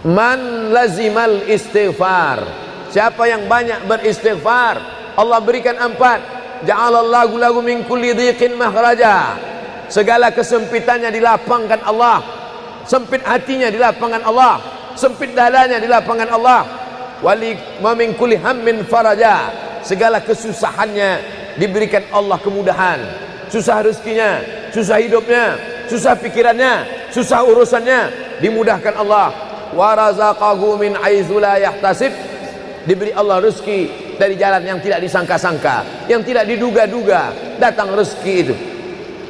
Man lazimal istighfar, siapa yang banyak beristighfar, Allah berikan 4. Ja'alallahu lahu min kulli dhiqin makhraja, segala kesempitannya dilapangkan Allah, sempit hatinya dilapangkan Allah, sempit dadanya dilapangkan Allah. Wali wa min kulli hammin faraja, segala kesusahannya diberikan Allah kemudahan. Susah rezekinya, susah hidupnya, susah pikirannya, susah urusannya, dimudahkan Allah. Wa razaqahu min haitsu la yahtasib, diberi Allah rezeki dari jalan yang tidak disangka-sangka, yang tidak diduga-duga, datang rezeki itu.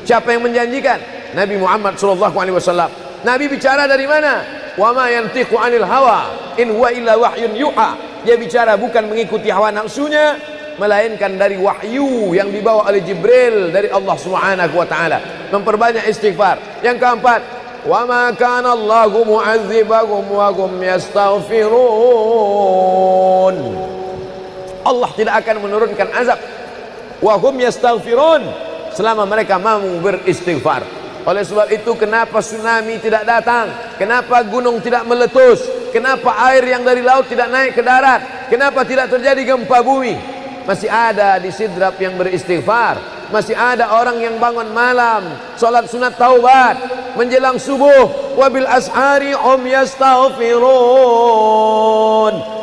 Siapa yang menjanjikan? Nabi Muhammad SAW. Nabi bicara dari mana? Wa ma yantiqu 'anil hawa in huwa illa wahyun yuha. Dia bicara bukan mengikuti hawa nafsunya, melainkan dari wahyu yang dibawa oleh Jibril dari Allah Subhanahu wa taala. Memperbanyak istighfar. Yang keempat, wa ma kana Allahu mu'adzibahum wa hum yastaghfirun. Allah tidak akan menurunkan azab wa hum yastaghfirun selama mereka mau beristighfar. Oleh sebab itu, kenapa tsunami tidak datang? Kenapa gunung tidak meletus? Kenapa air yang dari laut tidak naik ke darat? Kenapa tidak terjadi gempa bumi? Masih ada di Sidrap yang beristighfar. Masih ada orang yang bangun malam, salat sunat taubat menjelang subuh. Wabil ashari hum yastaghfirun.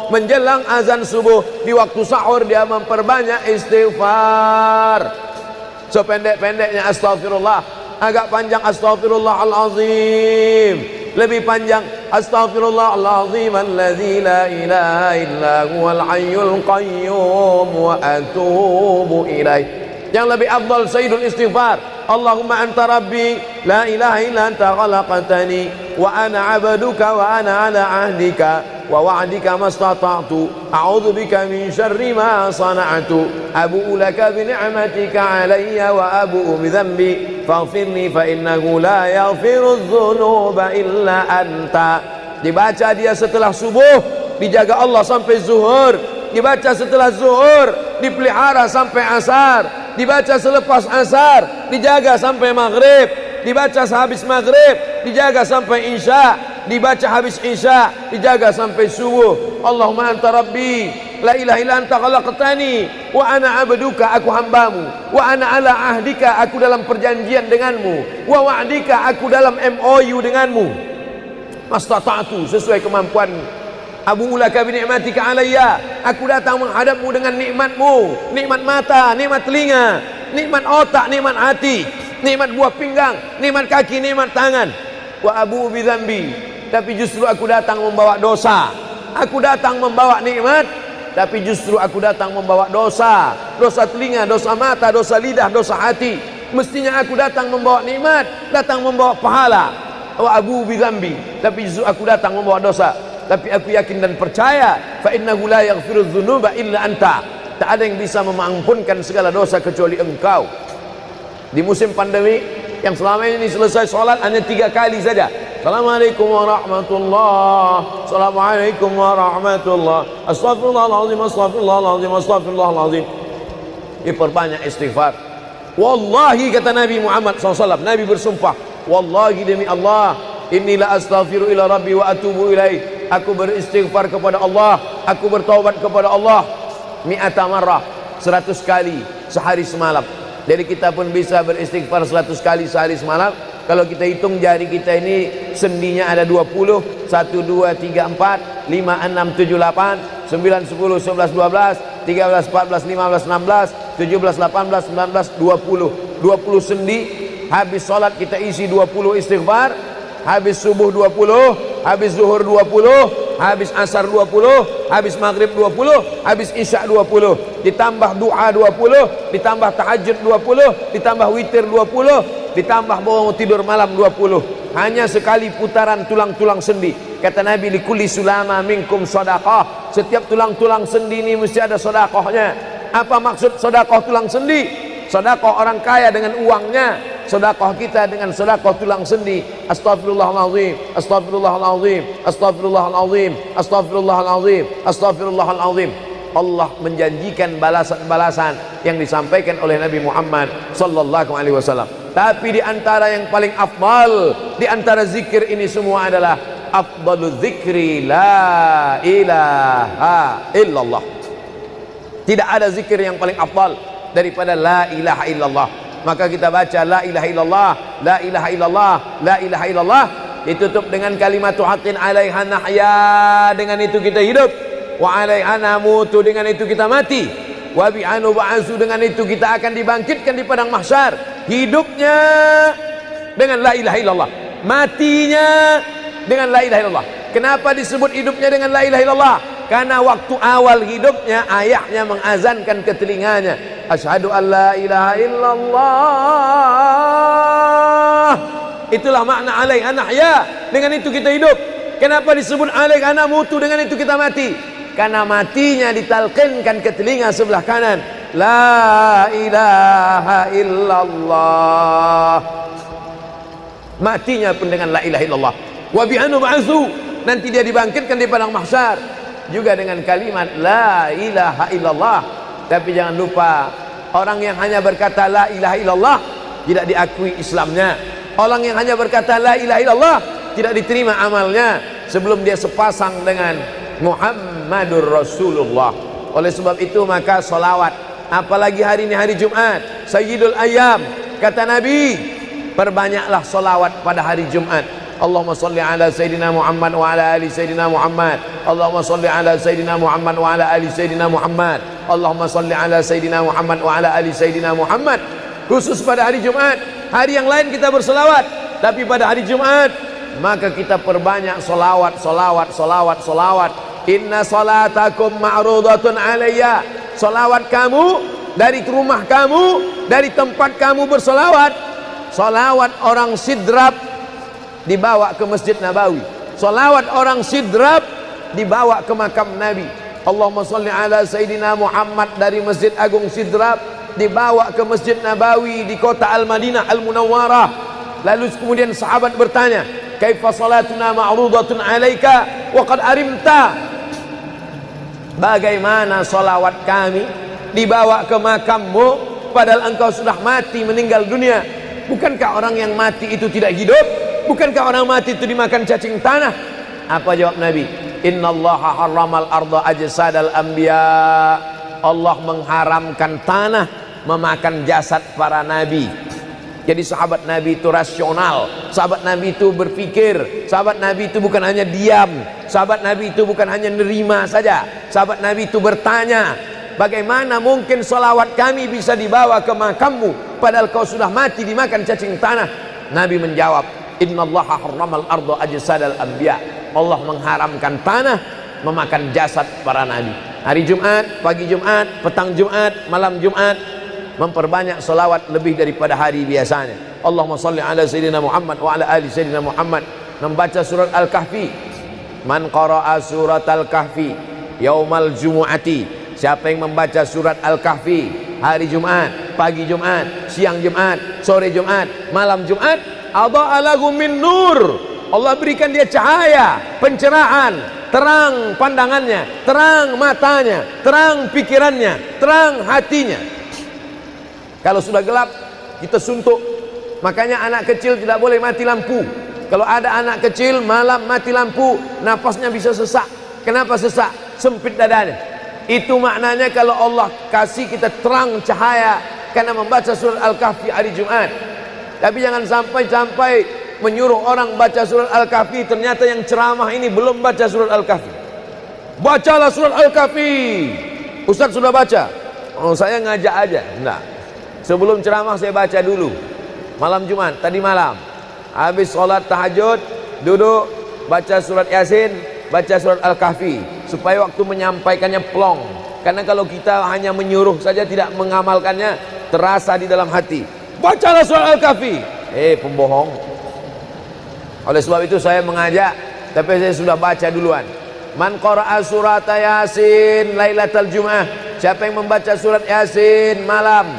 Menjelang azan subuh, di waktu sahur dia memperbanyak istighfar. Sependek-pendeknya astaghfirullah, agak panjang astaghfirullahalazim, lebih panjang astaghfirullahalazim alladzi la ilaha illa huwal hayyul qayyum wa atubu ilaih. Yang lebih afdal sayyidul istighfar, Allahumma anta rabbi la ilaha illa anta khalaqtani wa ana 'abduka wa ana 'ala 'ahdika wa wa'dika mastata'tu a'udzu bika min syarri ma sana'tu abu'u laka bi ni'matika 'alayya wa abu'u bi dhanbi faghfirli fa innahu la yaghfiru dzunuba illa anta. Dibaca dia setelah subuh, dijaga Allah sampai zuhur. Dibaca setelah zuhur, dipelihara sampai asar. Dibaca selepas asar, dijaga sampai maghrib. Dibaca sehabis maghrib, dijaga sampai isya. Dibaca habis isya, dijaga sampai subuh. Allahumma anta rabbi la ilaha illa anta khalaqtani wa ana 'abduka, aku hambamu, wa ana 'ala ahdika, aku dalam perjanjian denganmu, wa wa'dika, aku dalam MOU denganmu, mastata'tu, sesuai kemampuanmu. Abu ulaka bi ni'matika alayya, aku datang menghadapmu dengan nikmatmu, nikmat mata, nikmat telinga, nikmat otak, nikmat hati, nikmat buah pinggang, nikmat kaki, nikmat tangan. Wa abu bi dzambi, tapi justru aku datang membawa dosa. Aku datang membawa nikmat, tapi justru aku datang membawa dosa. Dosa telinga, dosa mata, dosa lidah, dosa hati. Mestinya aku datang membawa nikmat, datang membawa pahala. Wa abu bi dzambi, tapi justru aku datang membawa dosa. Tapi aku yakin dan percaya, fa innahu la yaghfiru dzunuba illa anta, tak ada yang bisa mengampunkan segala dosa kecuali engkau. Di musim pandemi yang selama ini selesai sholat hanya 3 kali saja. Assalamualaikum warahmatullah, assalamualaikum warahmatullah, astaghfirullahaladzim, astaghfirullahaladzim, astaghfirullahaladzim. Diperbanyak istighfar. Wallahi, kata Nabi Muhammad SAW, Nabi bersumpah, wallahi demi Allah, inilah astaghfiru ila rabbi wa atubu ilaih. Aku beristighfar kepada Allah, aku bertaubat kepada Allah mi'ata marrah, 100 kali sehari semalam. Jadi kita pun bisa beristighfar 100 kali sehari semalam. Kalau kita hitung jari kita ini sendinya ada 20, 1, 2, 3, 4, 5, 6, 7, 8, 9, 10, 11, 12, 13, 14, 15, 16, 17, 18, 19, 20. 20 sendi. Habis sholat kita isi 20 istighfar. Habis subuh 20, habis zuhur 20, habis asar 20, habis maghrib 20, habis isya 20, ditambah doa 20, ditambah tahajud 20, ditambah witir 20, ditambah bangun tidur malam 20. Hanya sekali putaran tulang-tulang sendi. Kata Nabi, likulli sulama minkum sedekah, setiap tulang-tulang sendi ini mesti ada sedekahnya. Apa maksud sedekah tulang sendi? Sedekah orang kaya dengan uangnya, sedekah kita dengan sedekah tulang sendi. Astaghfirullahalazim, astaghfirullahalazim, astaghfirullahalazim, astaghfirullahalazim, astaghfirullahalazim. Allah menjanjikan balasan-balasan yang disampaikan oleh Nabi Muhammad sallallahu alaihi wasallam. Tapi di antara yang paling afdal di antara zikir ini semua adalah afdalu dzikri la ilaha illallah. Tidak ada zikir yang paling afdal daripada la ilaha illallah. Maka kita baca la ilaha illallah, la ilaha illallah, la ilaha illallah, ditutup dengan kalimatu haqqin 'alaiha nahya, dengan itu kita hidup, wa 'alaiha namutu, dengan itu kita mati, wa bi'anu ba'su, dengan itu kita akan dibangkitkan di padang mahsyar. Hidupnya dengan la ilaha illallah, matinya dengan la ilaha illallah. Kenapa disebut hidupnya dengan la ilaha illallah? Karena waktu awal hidupnya ayahnya mengazankan ke telinganya, asyhadu an la ilaha illallah. Itulah makna alaiha nahya, dengan itu kita hidup. Kenapa disebut alaiha namutu, dengan itu kita mati? Karena matinya ditalqinkan ke telinga sebelah kanan, la ilaha illallah. Matinya pun dengan la ilaha illallah. Wa bi'anu ba'su, nanti dia dibangkitkan di padang mahsyar juga dengan kalimat la ilaha illallah. Tapi jangan lupa, orang yang hanya berkata la ilaha illallah tidak diakui Islamnya. Orang yang hanya berkata la ilaha illallah tidak diterima amalnya sebelum dia sepasang dengan Muhammadur Rasulullah. Oleh sebab itu maka solawat, apalagi hari ini hari Jumat, Sayyidul Ayyam, kata Nabi, perbanyaklah solawat pada hari Jumat. Allahumma salli ala Sayyidina Muhammad wa ala ali Sayyidina Muhammad. Allahumma salli ala Sayyidina Muhammad wa ala ali Sayyidina Muhammad. Allahumma salli ala Sayyidina Muhammad wa ala ali Sayyidina Muhammad. Khusus pada hari Jumat. Hari yang lain kita berselawat, tapi pada hari Jumat maka kita perbanyak solawat, solawat, solawat, solawat. Inna salatakum ma'rudatun alayya. Solawat kamu dari rumah kamu, dari tempat kamu bersolawat. Solawat orang sidrap dibawa ke Masjid Nabawi. Salawat orang sidrap dibawa ke makam Nabi. Allahumma salli ala Sayyidina Muhammad dari Masjid Agung Sidrap dibawa ke Masjid Nabawi di kota Al-Madinah Al-Munawwarah. Lalu kemudian sahabat bertanya, kaifa salatuna ma'rudatun alaika wa qad arimta? Bagaimana salawat kami dibawa ke makammu padahal engkau sudah mati, meninggal dunia? Bukankah orang yang mati itu tidak hidup? Bukankah orang mati itu dimakan cacing tanah? Apa jawab Nabi? Innallaha harramal arda ajsadal anbiya. Allah mengharamkan tanah memakan jasad para nabi. Jadi sahabat Nabi itu rasional, sahabat Nabi itu berpikir, sahabat Nabi itu bukan hanya diam, sahabat Nabi itu bukan hanya nerima saja, sahabat Nabi itu bertanya, bagaimana mungkin salawat kami bisa dibawa ke makammu padahal kau sudah mati dimakan cacing tanah? Nabi menjawab, innallaha harramal arda ajsadal anbiya. Allah mengharamkan tanah memakan jasad para nabi. Hari Jumat, pagi Jumat, petang Jumat, malam Jumat, memperbanyak salawat lebih daripada hari biasanya. Allahumma salli ala Sayyidina Muhammad wa ala ali Sayyidina Muhammad. Membaca surat Al-Kahfi. Man qara'a surat Al-Kahfi yaumal jumu'ati. Siapa yang membaca surat Al-Kahfi hari Jumat, pagi Jumat, siang Jumat, sore Jumat, malam Jumat, adha'a lahu min nur. Allah berikan dia cahaya, pencerahan, terang pandangannya, terang matanya, terang pikirannya, terang hatinya. Kalau sudah gelap, kita suntuk. Makanya anak kecil tidak boleh mati lampu. Kalau ada anak kecil malam mati lampu, napasnya bisa sesak. Kenapa sesak? Sempit dadanya. Itu maknanya kalau Allah kasih kita terang cahaya karena membaca surat Al-Kahfi hari Jumat. Tapi jangan sampai menyuruh orang baca surat Al-Kahfi, ternyata yang ceramah ini belum baca surat Al-Kahfi. Bacalah surat Al-Kahfi. Ustaz sudah baca. Oh, saya ngajak aja. Enggak. Sebelum ceramah saya baca dulu. Malam Jumat, tadi malam. Habis sholat tahajud, duduk, baca surat Yasin, baca surat Al-Kahfi. Supaya waktu menyampaikannya plong. Karena kalau kita hanya menyuruh saja tidak mengamalkannya, terasa di dalam hati. Bacalah surat Al-Kahfi. Pembohong. Oleh sebab itu saya mengajak, tapi saya sudah baca duluan. Man qara'a surat Yasin lailatal Jum'ah. Siapa yang membaca surat Yasin malam,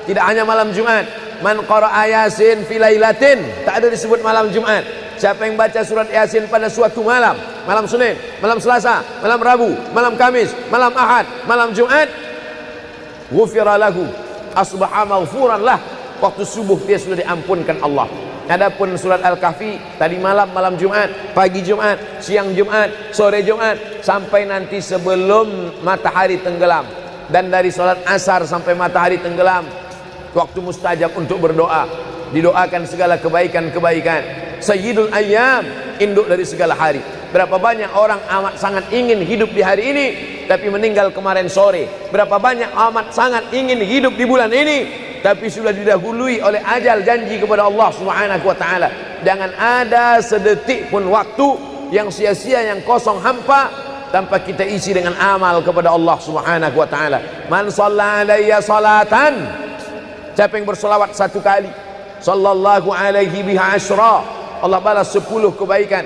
tidak hanya malam Jumat. Man qara'a Yasin fi lailatin, tak ada disebut malam Jumat. Siapa yang baca surat Yasin pada suatu malam, malam Senin, malam Selasa, malam Rabu, malam Kamis, malam Ahad, malam Jumat, ghufira lahu, asbaha maghfuran lah. Waktu subuh dia sudah diampunkan Allah. Adapun surat Al-Kahfi tadi malam, malam Jumat, pagi Jumat, siang Jumat, sore Jumat, sampai nanti sebelum matahari tenggelam. Dan dari salat asar sampai matahari tenggelam, waktu mustajab untuk berdoa, didoakan segala kebaikan-kebaikan. Sayyidul ayyam, induk dari segala hari. Berapa banyak orang amat sangat ingin hidup di hari ini, tapi meninggal kemarin sore. Berapa banyak amat sangat ingin hidup di bulan ini, tapi sudah didahului oleh ajal, janji kepada Allah Subhanahu wa taala. Jangan ada sedetik pun waktu yang sia-sia, yang kosong hampa, tanpa kita isi dengan amal kepada Allah Subhanahu wa taala. Man shalla alayya salatan, siapa yang bersolawat satu kali, sallallahu alaihi biha asyra, Allah balas 10 kebaikan.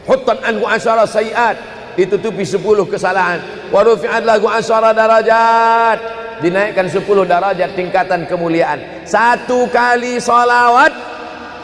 Huttan anhu asyara sayiat, ditutupi 10 kesalahan. Wa rufi'at lahu asyara darajat, dinaikkan 10 darajat tingkatan kemuliaan. Satu kali salawat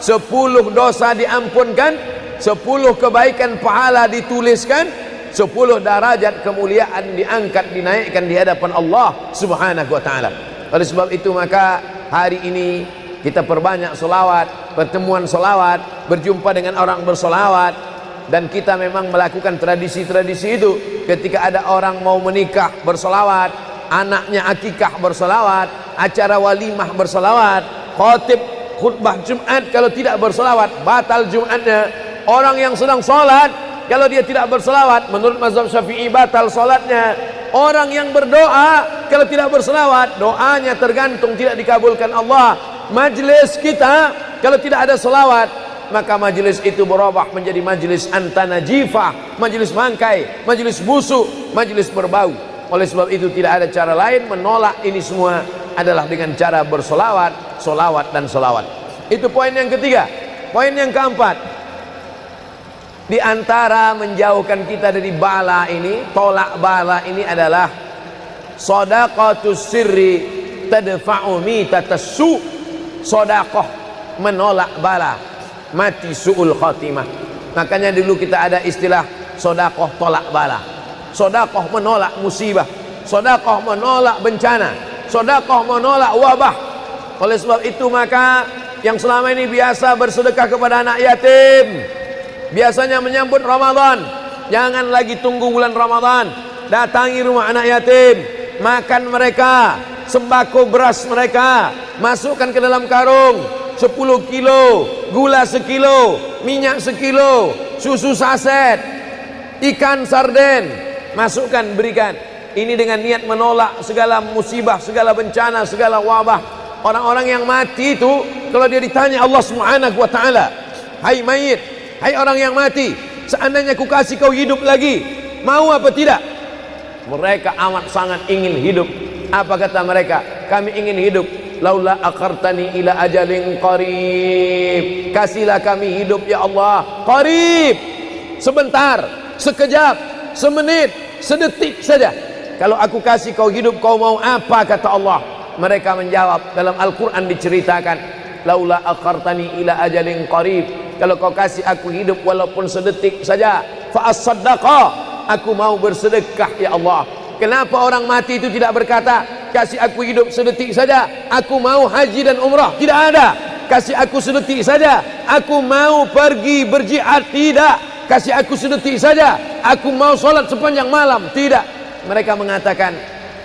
10 dosa diampunkan, 10 kebaikan pahala dituliskan, 10 derajat kemuliaan diangkat, dinaikkan di hadapan Allah Subhanahu wa taala. Oleh sebab itu maka hari ini kita perbanyak selawat, pertemuan selawat, berjumpa dengan orang berselawat. Dan kita memang melakukan tradisi-tradisi itu. Ketika ada orang mau menikah berselawat, anaknya akikah berselawat, acara walimah berselawat, khotib khutbah Jumat kalau tidak berselawat batal Jumatnya. Orang yang sedang sholat kalau dia tidak berselawat, menurut mazhab Syafi'i batal sholatnya. Orang yang berdoa kalau tidak berselawat, doanya tergantung tidak dikabulkan Allah. Majlis kita kalau tidak ada selawat, maka majlis itu berubah menjadi majlis antanajifah, majlis mangkai, majlis busuk, majlis berbau. Oleh sebab itu tidak ada cara lain menolak ini semua adalah dengan cara bersolawat, solawat dan solawat. Itu poin yang ketiga. Poin yang keempat, di antara menjauhkan kita dari bala ini, tolak bala ini adalah shadaqatus sirri tadfa'u mitatassu. Sedekah menolak bala, mati su'ul khatimah. Makanya dulu kita ada istilah sedekah tolak bala. Sedekah menolak musibah, sedekah menolak bencana, sedekah menolak wabah. Oleh sebab itu maka yang selama ini biasa bersedekah kepada anak yatim, biasanya menyambut Ramadan, jangan lagi tunggu bulan Ramadan, datangi rumah anak yatim, makan mereka, sembako beras mereka, masukkan ke dalam karung 10 kilo, gula sekilo, minyak sekilo, susu saset, ikan sarden, masukkan, berikan. Ini dengan niat menolak segala musibah, segala bencana, segala wabah. Orang-orang yang mati itu kalau dia ditanya Allah Subhanahu wa taala, hai mayit, hai orang yang mati, seandainya ku kasih kau hidup lagi, mau apa tidak? Mereka amat sangat ingin hidup. Apa kata mereka? Kami ingin hidup. Laula akhartani ila ajalin qarib, kasihlah kami hidup ya Allah qarib, sebentar, sekejap, semenit, sedetik saja. Kalau aku kasih kau hidup, kau mau apa? Kata Allah. Mereka menjawab, dalam Al-Quran diceritakan, laula akhartani ila ajalin qarib, kalau kau kasih aku hidup walaupun sedetik saja, fa as-saddaqa, aku mau bersedekah ya Allah. Kenapa orang mati itu tidak berkata, kasih aku hidup sedetik saja, aku mau haji dan umrah? Tidak ada. Kasih aku sedetik saja, aku mau pergi berjihad? Tidak. Kasih aku sedetik saja, aku mau sholat sepanjang malam? Tidak. Mereka mengatakan,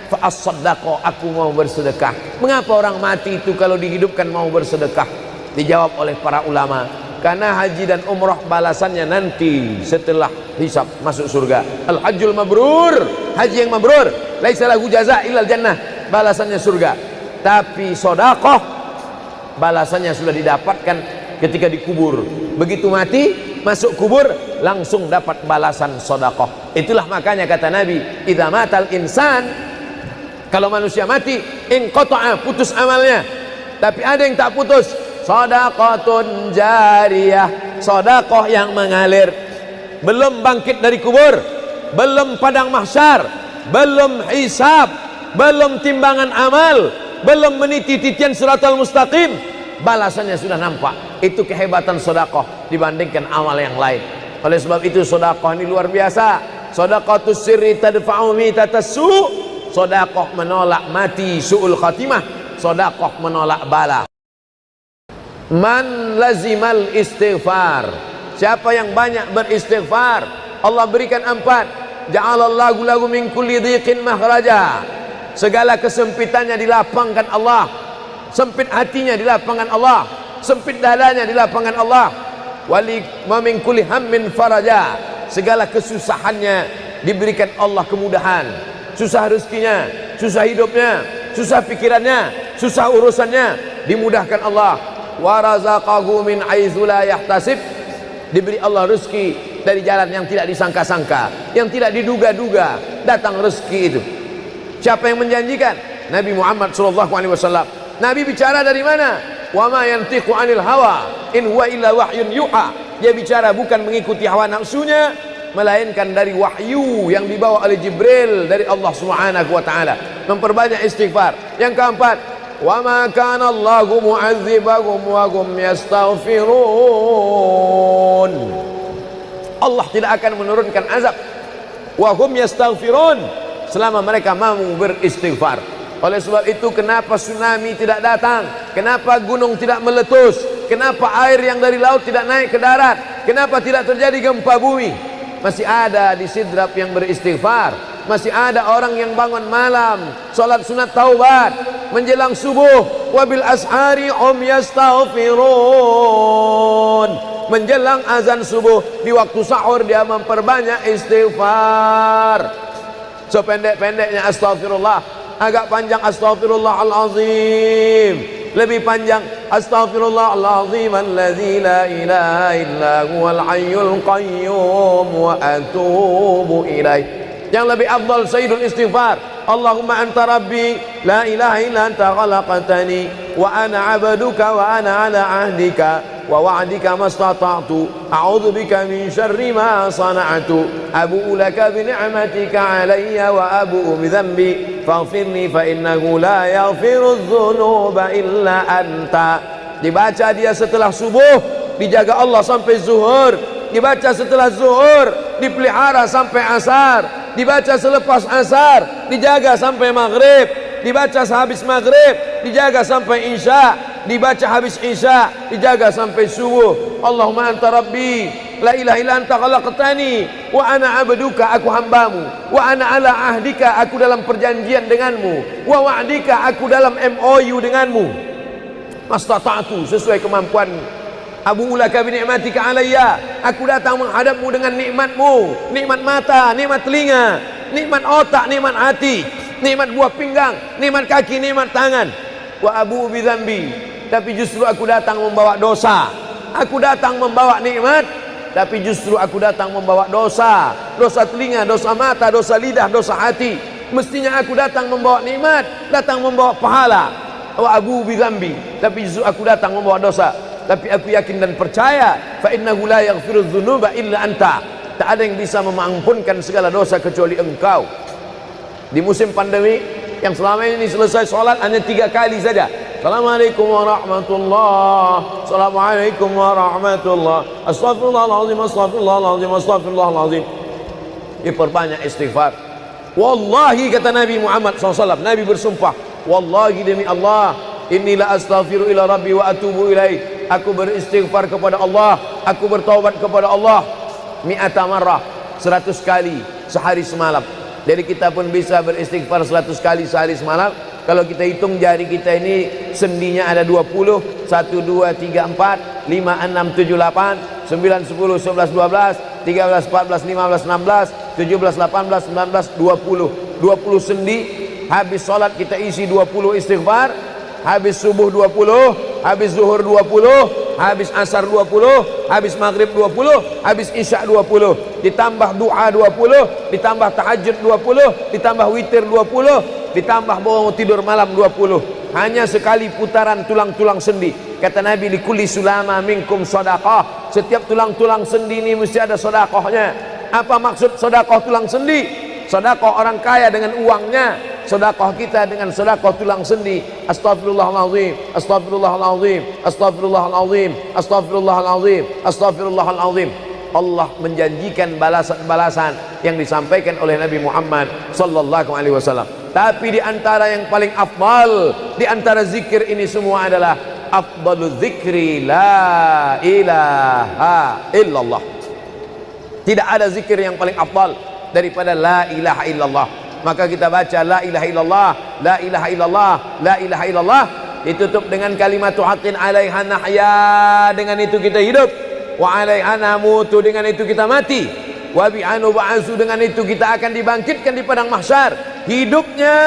fa as-saddaqa, aku mau bersedekah. Mengapa orang mati itu kalau dihidupkan mau bersedekah? Dijawab oleh para ulama, karena haji dan umrah balasannya nanti setelah hisab masuk surga. Al-hajjul mabrur, haji yang mabrur, laisa lahu jaza illal jannah, balasannya surga. Tapi sedekah balasannya sudah didapatkan ketika dikubur. Begitu mati masuk kubur langsung dapat balasan sedekah. Itulah makanya kata Nabi, idza matal insan, kalau manusia mati, inqata'a, putus amalnya. Tapi ada yang tak putus, shadaqatun jariyah, sedekah yang mengalir. Belum bangkit dari kubur, belum padang mahsyar, belum hisab, belum timbangan amal, belum meniti titian siratal mustaqim, balasannya sudah nampak. Itu kehebatan sedekah dibandingkan amal yang lain. Oleh sebab itu sedekah ini luar biasa. Shadaqatus sirri tadfa'u mitatassu, sedekah menolak mati su'ul khatimah, sedekah menolak bala. Man lazimal istighfar, siapa yang banyak beristighfar, Allah berikan 4. Ja'alallahu lahu min kulli dhiqin makhraja, segala kesempitannya dilapangkan Allah, sempit hatinya dilapangkan Allah, sempit dadanya dilapangkan Allah. Wali ma min kulli hammin faraja, segala kesusahannya diberikan Allah kemudahan. Susah rezekinya, susah hidupnya, susah pikirannya, susah urusannya, dimudahkan Allah. Wa razaqahu min haitsu la yahtasib, diberi Allah rezeki dari jalan yang tidak disangka-sangka, yang tidak diduga-duga, datang rezeki itu. Siapa yang menjanjikan? Nabi Muhammad SAW. Nabi bicara dari mana? Wa ma yantiqu 'anil hawa in huwa illa wahyun yuha. Dia bicara bukan mengikuti hawa nafsunya, melainkan dari wahyu yang dibawa oleh Jibril dari Allah Subhanahu wa taala. Memperbanyak istighfar. Yang keempat, wa ma kana Allahu mu'adzibahum wa hum yastaghfirun. Allah tidak akan menurunkan azab wa hum yastaghfirun selama mereka mau beristighfar. Oleh sebab itu, kenapa tsunami tidak datang? Kenapa gunung tidak meletus? Kenapa air yang dari laut tidak naik ke darat? Kenapa tidak terjadi gempa bumi? Masih ada di Sidrap yang beristighfar. Masih ada orang yang bangun malam, salat sunat taubat menjelang subuh. Wabil ashari hum yastaghfirun. Menjelang azan subuh, di waktu sahur dia memperbanyak istighfar. Sependek-pendeknya astaghfirullah, agak panjang astaghfirullahalazim, lebih panjang astaghfirullahalazim alladzi la ilaha illa huwal hayyul qayyum wa atubu ilaih. Yang lebih afdal sayyidul istighfar, Allahumma anta rabbi la ilaha illa anta khalaqtani wa ana 'abduka wa ana 'ala 'ahdika wa wa'dika mastata'tu a'udzu bika min syarri ma sana'tu abu'u laka bi ni'matika 'alayya wa abu'u bi dhanbi faghfirli fa innahu la yaghfiru dzunuba illa anta. Dibaca dia setelah subuh, dijaga Allah sampai zuhur. Dibaca setelah zuhur, dipelihara sampai asar. Dibaca selepas asar, dijaga sampai maghrib. Dibaca sehabis maghrib, dijaga sampai isya. Dibaca habis isya, dijaga sampai subuh. Allahumma anta rabbi la ilaha illa anta khalaqtani wa ana 'abduka, aku hambamu, wa ana 'ala ahdika, aku dalam perjanjian denganmu, wa wa'dika, aku dalam MOU denganmu, mastata'tu, sesuai kemampuanmu. Abu ulaka bi ni'matika alayya, aku datang menghadapmu dengan nikmatmu, nikmat mata, nikmat telinga, nikmat otak, nikmat hati, nikmat buah pinggang, nikmat kaki, nikmat tangan. Wa abu bi dzambi, tapi justru aku datang membawa dosa. Aku datang membawa nikmat, tapi justru aku datang membawa dosa. Dosa telinga, dosa mata, dosa lidah, dosa hati. Mestinya aku datang membawa nikmat, datang membawa pahala. Wa abu bi dzambi, tapi justru aku datang membawa dosa. Tapi aku yakin dan percaya, fa innahu la yaghfiru dzunuba illa anta, tak ada yang bisa mengampunkan segala dosa kecuali engkau. Di musim pandemi yang selama ini selesai sholat hanya 3 kali saja. Assalamualaikum warahmatullah, assalamualaikum warahmatullah, astaghfirullahaladzim, astaghfirullahaladzim, astaghfirullahaladzim. Diperbanyak istighfar. Wallahi, kata Nabi Muhammad SAW, Nabi bersumpah, wallahi demi Allah, inilah astaghfiru ila rabbi wa atubu ilaih. Aku beristighfar kepada Allah, aku bertaubat kepada Allah mi'ata marrah, 100 kali sehari semalam. Jadi kita pun bisa beristighfar 100 kali sehari semalam. Kalau kita hitung jari kita ini sendinya ada 20, 1, 2, 3, 4, 5, 6, 7, 8, 9, 10, 11, 12, 13, 14, 15, 16, 17, 18, 19, 20. 20 sendi. Habis sholat kita isi 20 istighfar. Habis subuh 20, habis zuhur 20, habis asar 20, habis maghrib 20, habis isya 20, ditambah doa 20, ditambah tahajud 20, ditambah witir 20, ditambah bangun tidur malam 20. Hanya sekali putaran tulang-tulang sendi. Kata Nabi, likulli sulama minkum sedekah, setiap tulang-tulang sendi ini mesti ada sedekahnya. Apa maksud sedekah tulang sendi? Sedekah orang kaya dengan uangnya, sedekah kita dengan sedekah tulang sendi. Astaghfirullahalazim, astaghfirullahalazim, astaghfirullahalazim, astaghfirullahalazim, astaghfirullahalazim. Allah menjanjikan balasan-balasan yang disampaikan oleh Nabi Muhammad sallallahu alaihi wasallam. Tapi di antara yang paling afdal di antara zikir ini semua adalah afdalu dzikri la ilaha illallah. Tidak ada zikir yang paling afdal daripada la ilaha illallah. Maka kita baca la ilaha illallah, la ilaha illallah, la ilaha illallah, ditutup dengan kalimat haqqin 'alaiha nahya, dengan itu kita hidup, wa 'alaiha namutu, dengan itu kita mati, wa bi'anu ba'su, dengan itu kita akan dibangkitkan di padang mahsyar. Hidupnya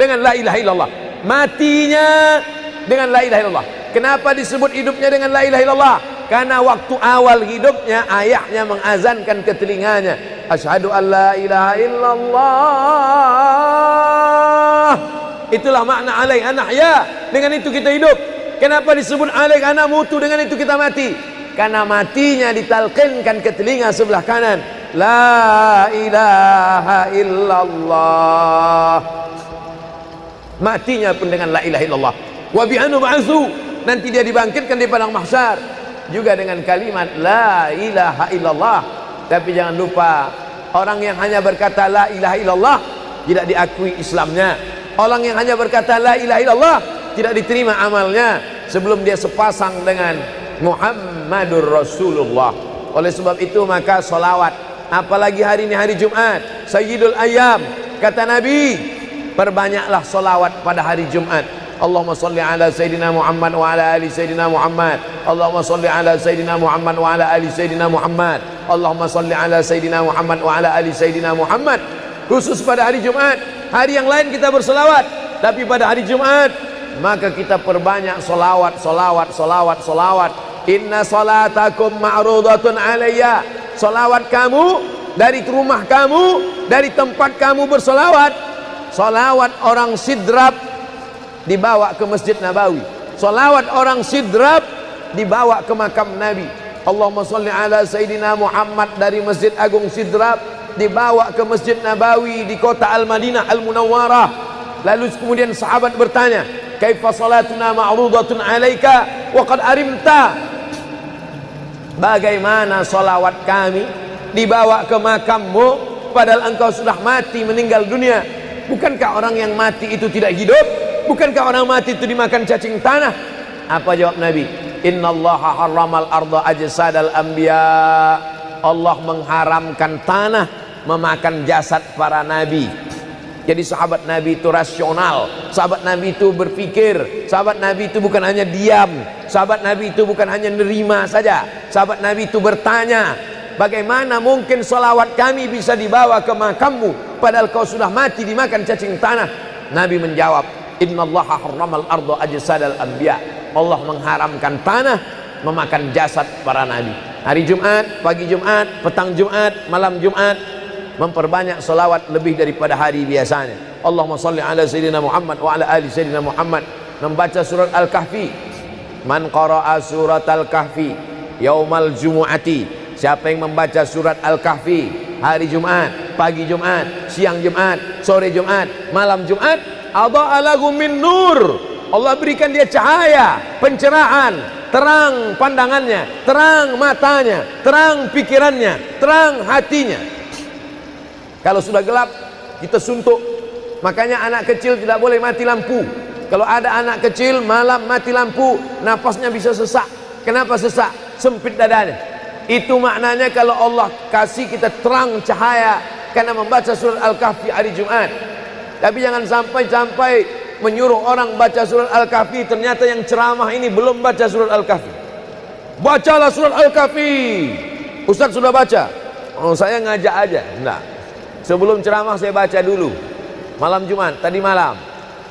dengan la ilaha illallah, matinya dengan la ilaha illallah. Kenapa disebut hidupnya dengan la ilaha illallah? Karena waktu awal hidupnya ayahnya mengazankan ke telinganya, asyhadu an la ilaha illallah. Itulah makna alaiha nahya, dengan itu kita hidup. Kenapa disebut alaiha namutu, dengan itu kita mati? Karena matinya ditalqinkan ke telinga sebelah kanan, la ilaha illallah. Matinya pun dengan la ilaha illallah. Wa bi'anu ba'su, nanti dia dibangkitkan di padang mahsyar juga dengan kalimat la ilaha illallah. Tapi jangan lupa, orang yang hanya berkata la ilaha illallah tidak diakui Islamnya. Orang yang hanya berkata la ilaha illallah tidak diterima amalnya sebelum dia sepasang dengan Muhammadur Rasulullah. Oleh sebab itu maka solawat, apalagi hari ini hari Jumat, Sayyidul Ayyam, kata Nabi, perbanyaklah solawat pada hari Jumat. Allahumma salli ala Sayyidina Muhammad wa ala ali Sayyidina Muhammad. Allahumma salli ala Sayyidina Muhammad wa ala ali Sayyidina Muhammad. Allahumma salli ala Sayyidina Muhammad wa ala ali Sayyidina Muhammad. Khusus pada hari Jumat. Hari yang lain kita berselawat, tapi pada hari Jumat maka kita perbanyak solawat, solawat, solawat, solawat. Inna salatakum ma'rudatun alayya. Solawat kamu dari rumah kamu, dari tempat kamu bersolawat. Solawat orang sidrap dibawa ke Masjid Nabawi. Salawat orang sidrap dibawa ke makam Nabi. Allahumma salli ala Sayyidina Muhammad dari Masjid Agung Sidrap dibawa ke Masjid Nabawi di kota Al-Madinah Al-Munawwarah. Lalu kemudian sahabat bertanya, kaifa salatuna ma'rudatun alaika wa qad arimta? Bagaimana salawat kami dibawa ke makammu padahal engkau sudah mati, meninggal dunia? Bukankah orang yang mati itu tidak hidup? Bukankah orang mati itu dimakan cacing tanah? Apa jawab Nabi? Innallaha harramal arda ajsadal anbiya. Allah mengharamkan tanah memakan jasad para nabi. Jadi sahabat Nabi itu rasional, sahabat Nabi itu berpikir, sahabat Nabi itu bukan hanya diam, sahabat Nabi itu bukan hanya nerima saja, sahabat Nabi itu bertanya, bagaimana mungkin salawat kami bisa dibawa ke makammu padahal kau sudah mati dimakan cacing tanah? Nabi menjawab, innallaha harramal arda ajsadal anbiya. Allah mengharamkan tanah memakan jasad para nabi. Hari Jumat, pagi Jumat, petang Jumat, malam Jumat, memperbanyak salawat lebih daripada hari biasanya. Allahumma salli ala Sayyidina Muhammad wa ala ali Sayyidina Muhammad. Membaca surat Al-Kahfi. Man qara'a surat Al-Kahfi yaumal jumu'ati. Siapa yang membaca surat Al-Kahfi hari Jumat, pagi Jumat, siang Jumat, sore Jumat, malam Jumat, adha'a lahu min nur. Allah berikan dia cahaya, pencerahan, terang pandangannya, terang matanya, terang pikirannya, terang hatinya. Kalau sudah gelap, kita suntuk. Makanya anak kecil tidak boleh mati lampu. Kalau ada anak kecil malam mati lampu, napasnya bisa sesak. Kenapa sesak? Sempit dadanya. Itu maknanya kalau Allah kasih kita terang cahaya karena membaca surat Al-Kahfi hari Jumat. Tapi jangan sampai menyuruh orang baca surat Al-Kahfi, ternyata yang ceramah ini belum baca surat Al-Kahfi. Bacalah surat Al-Kahfi. Ustaz sudah baca. Oh, saya ngajak aja. Enggak. Sebelum ceramah saya baca dulu. Malam Jumat, tadi malam.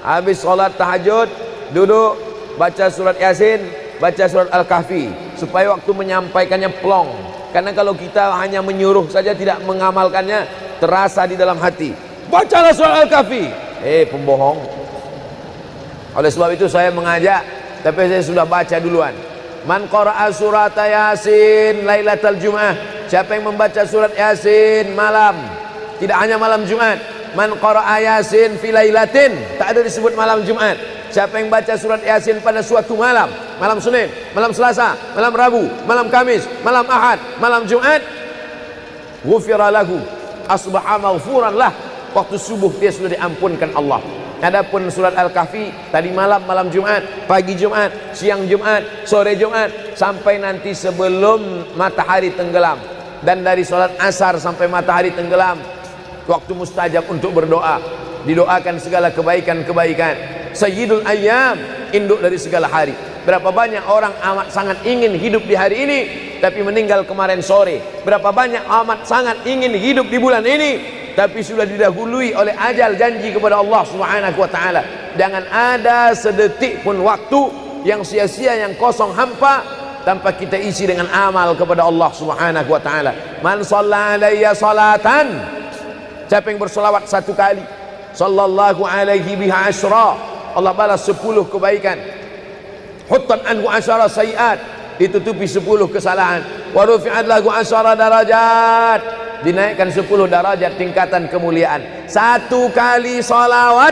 Habis sholat tahajud, duduk, baca surat Yasin, baca surat Al-Kahfi. Supaya waktu menyampaikannya plong. Karena kalau kita hanya menyuruh saja tidak mengamalkannya, terasa di dalam hati. Bacalah surat Al-Kahfi. Pembohong. Oleh sebab itu saya mengajak, tapi saya sudah baca duluan. Man qara'a surat Yasin lailatal Jum'ah. Siapa yang membaca surat Yasin malam, tidak hanya malam Jumat. Man qara'a Yasin fi lailatin, tak ada disebut malam Jumat. Siapa yang baca surat Yasin pada suatu malam, malam Senin, malam Selasa, malam Rabu, malam Kamis, malam Ahad, malam Jumat, ghufira lahu, asbaha maghfuran lah. Waktu subuh dia sudah diampunkan Allah. Adapun surat Al-Kahfi tadi malam, malam Jumat, pagi Jumat, siang Jumat, sore Jumat, sampai nanti sebelum matahari tenggelam. Dan dari salat asar sampai matahari tenggelam, waktu mustajab untuk berdoa, didoakan segala kebaikan-kebaikan. Sayyidul ayyam, induk dari segala hari. Berapa banyak orang amat sangat ingin hidup di hari ini tapi meninggal kemarin sore. Berapa banyak amat sangat ingin hidup di bulan ini tapi sudah didahului oleh ajal, janji kepada Allah Subhanahu wa taala. Jangan ada sedetik pun waktu yang sia-sia, yang kosong hampa tanpa kita isi dengan amal kepada Allah Subhanahu wa taala. Man shalla alayya salatan, siapa yang bersolawat satu kali, sallallahu alaihi biha asyra, Allah balas 10 kebaikan. Huttan anhu asyara sayiat, ditutupi 10 kesalahan. Wa rufi'at lahu asyara darajat, dinaikkan 10 darajat tingkatan kemuliaan. Satu kali salawat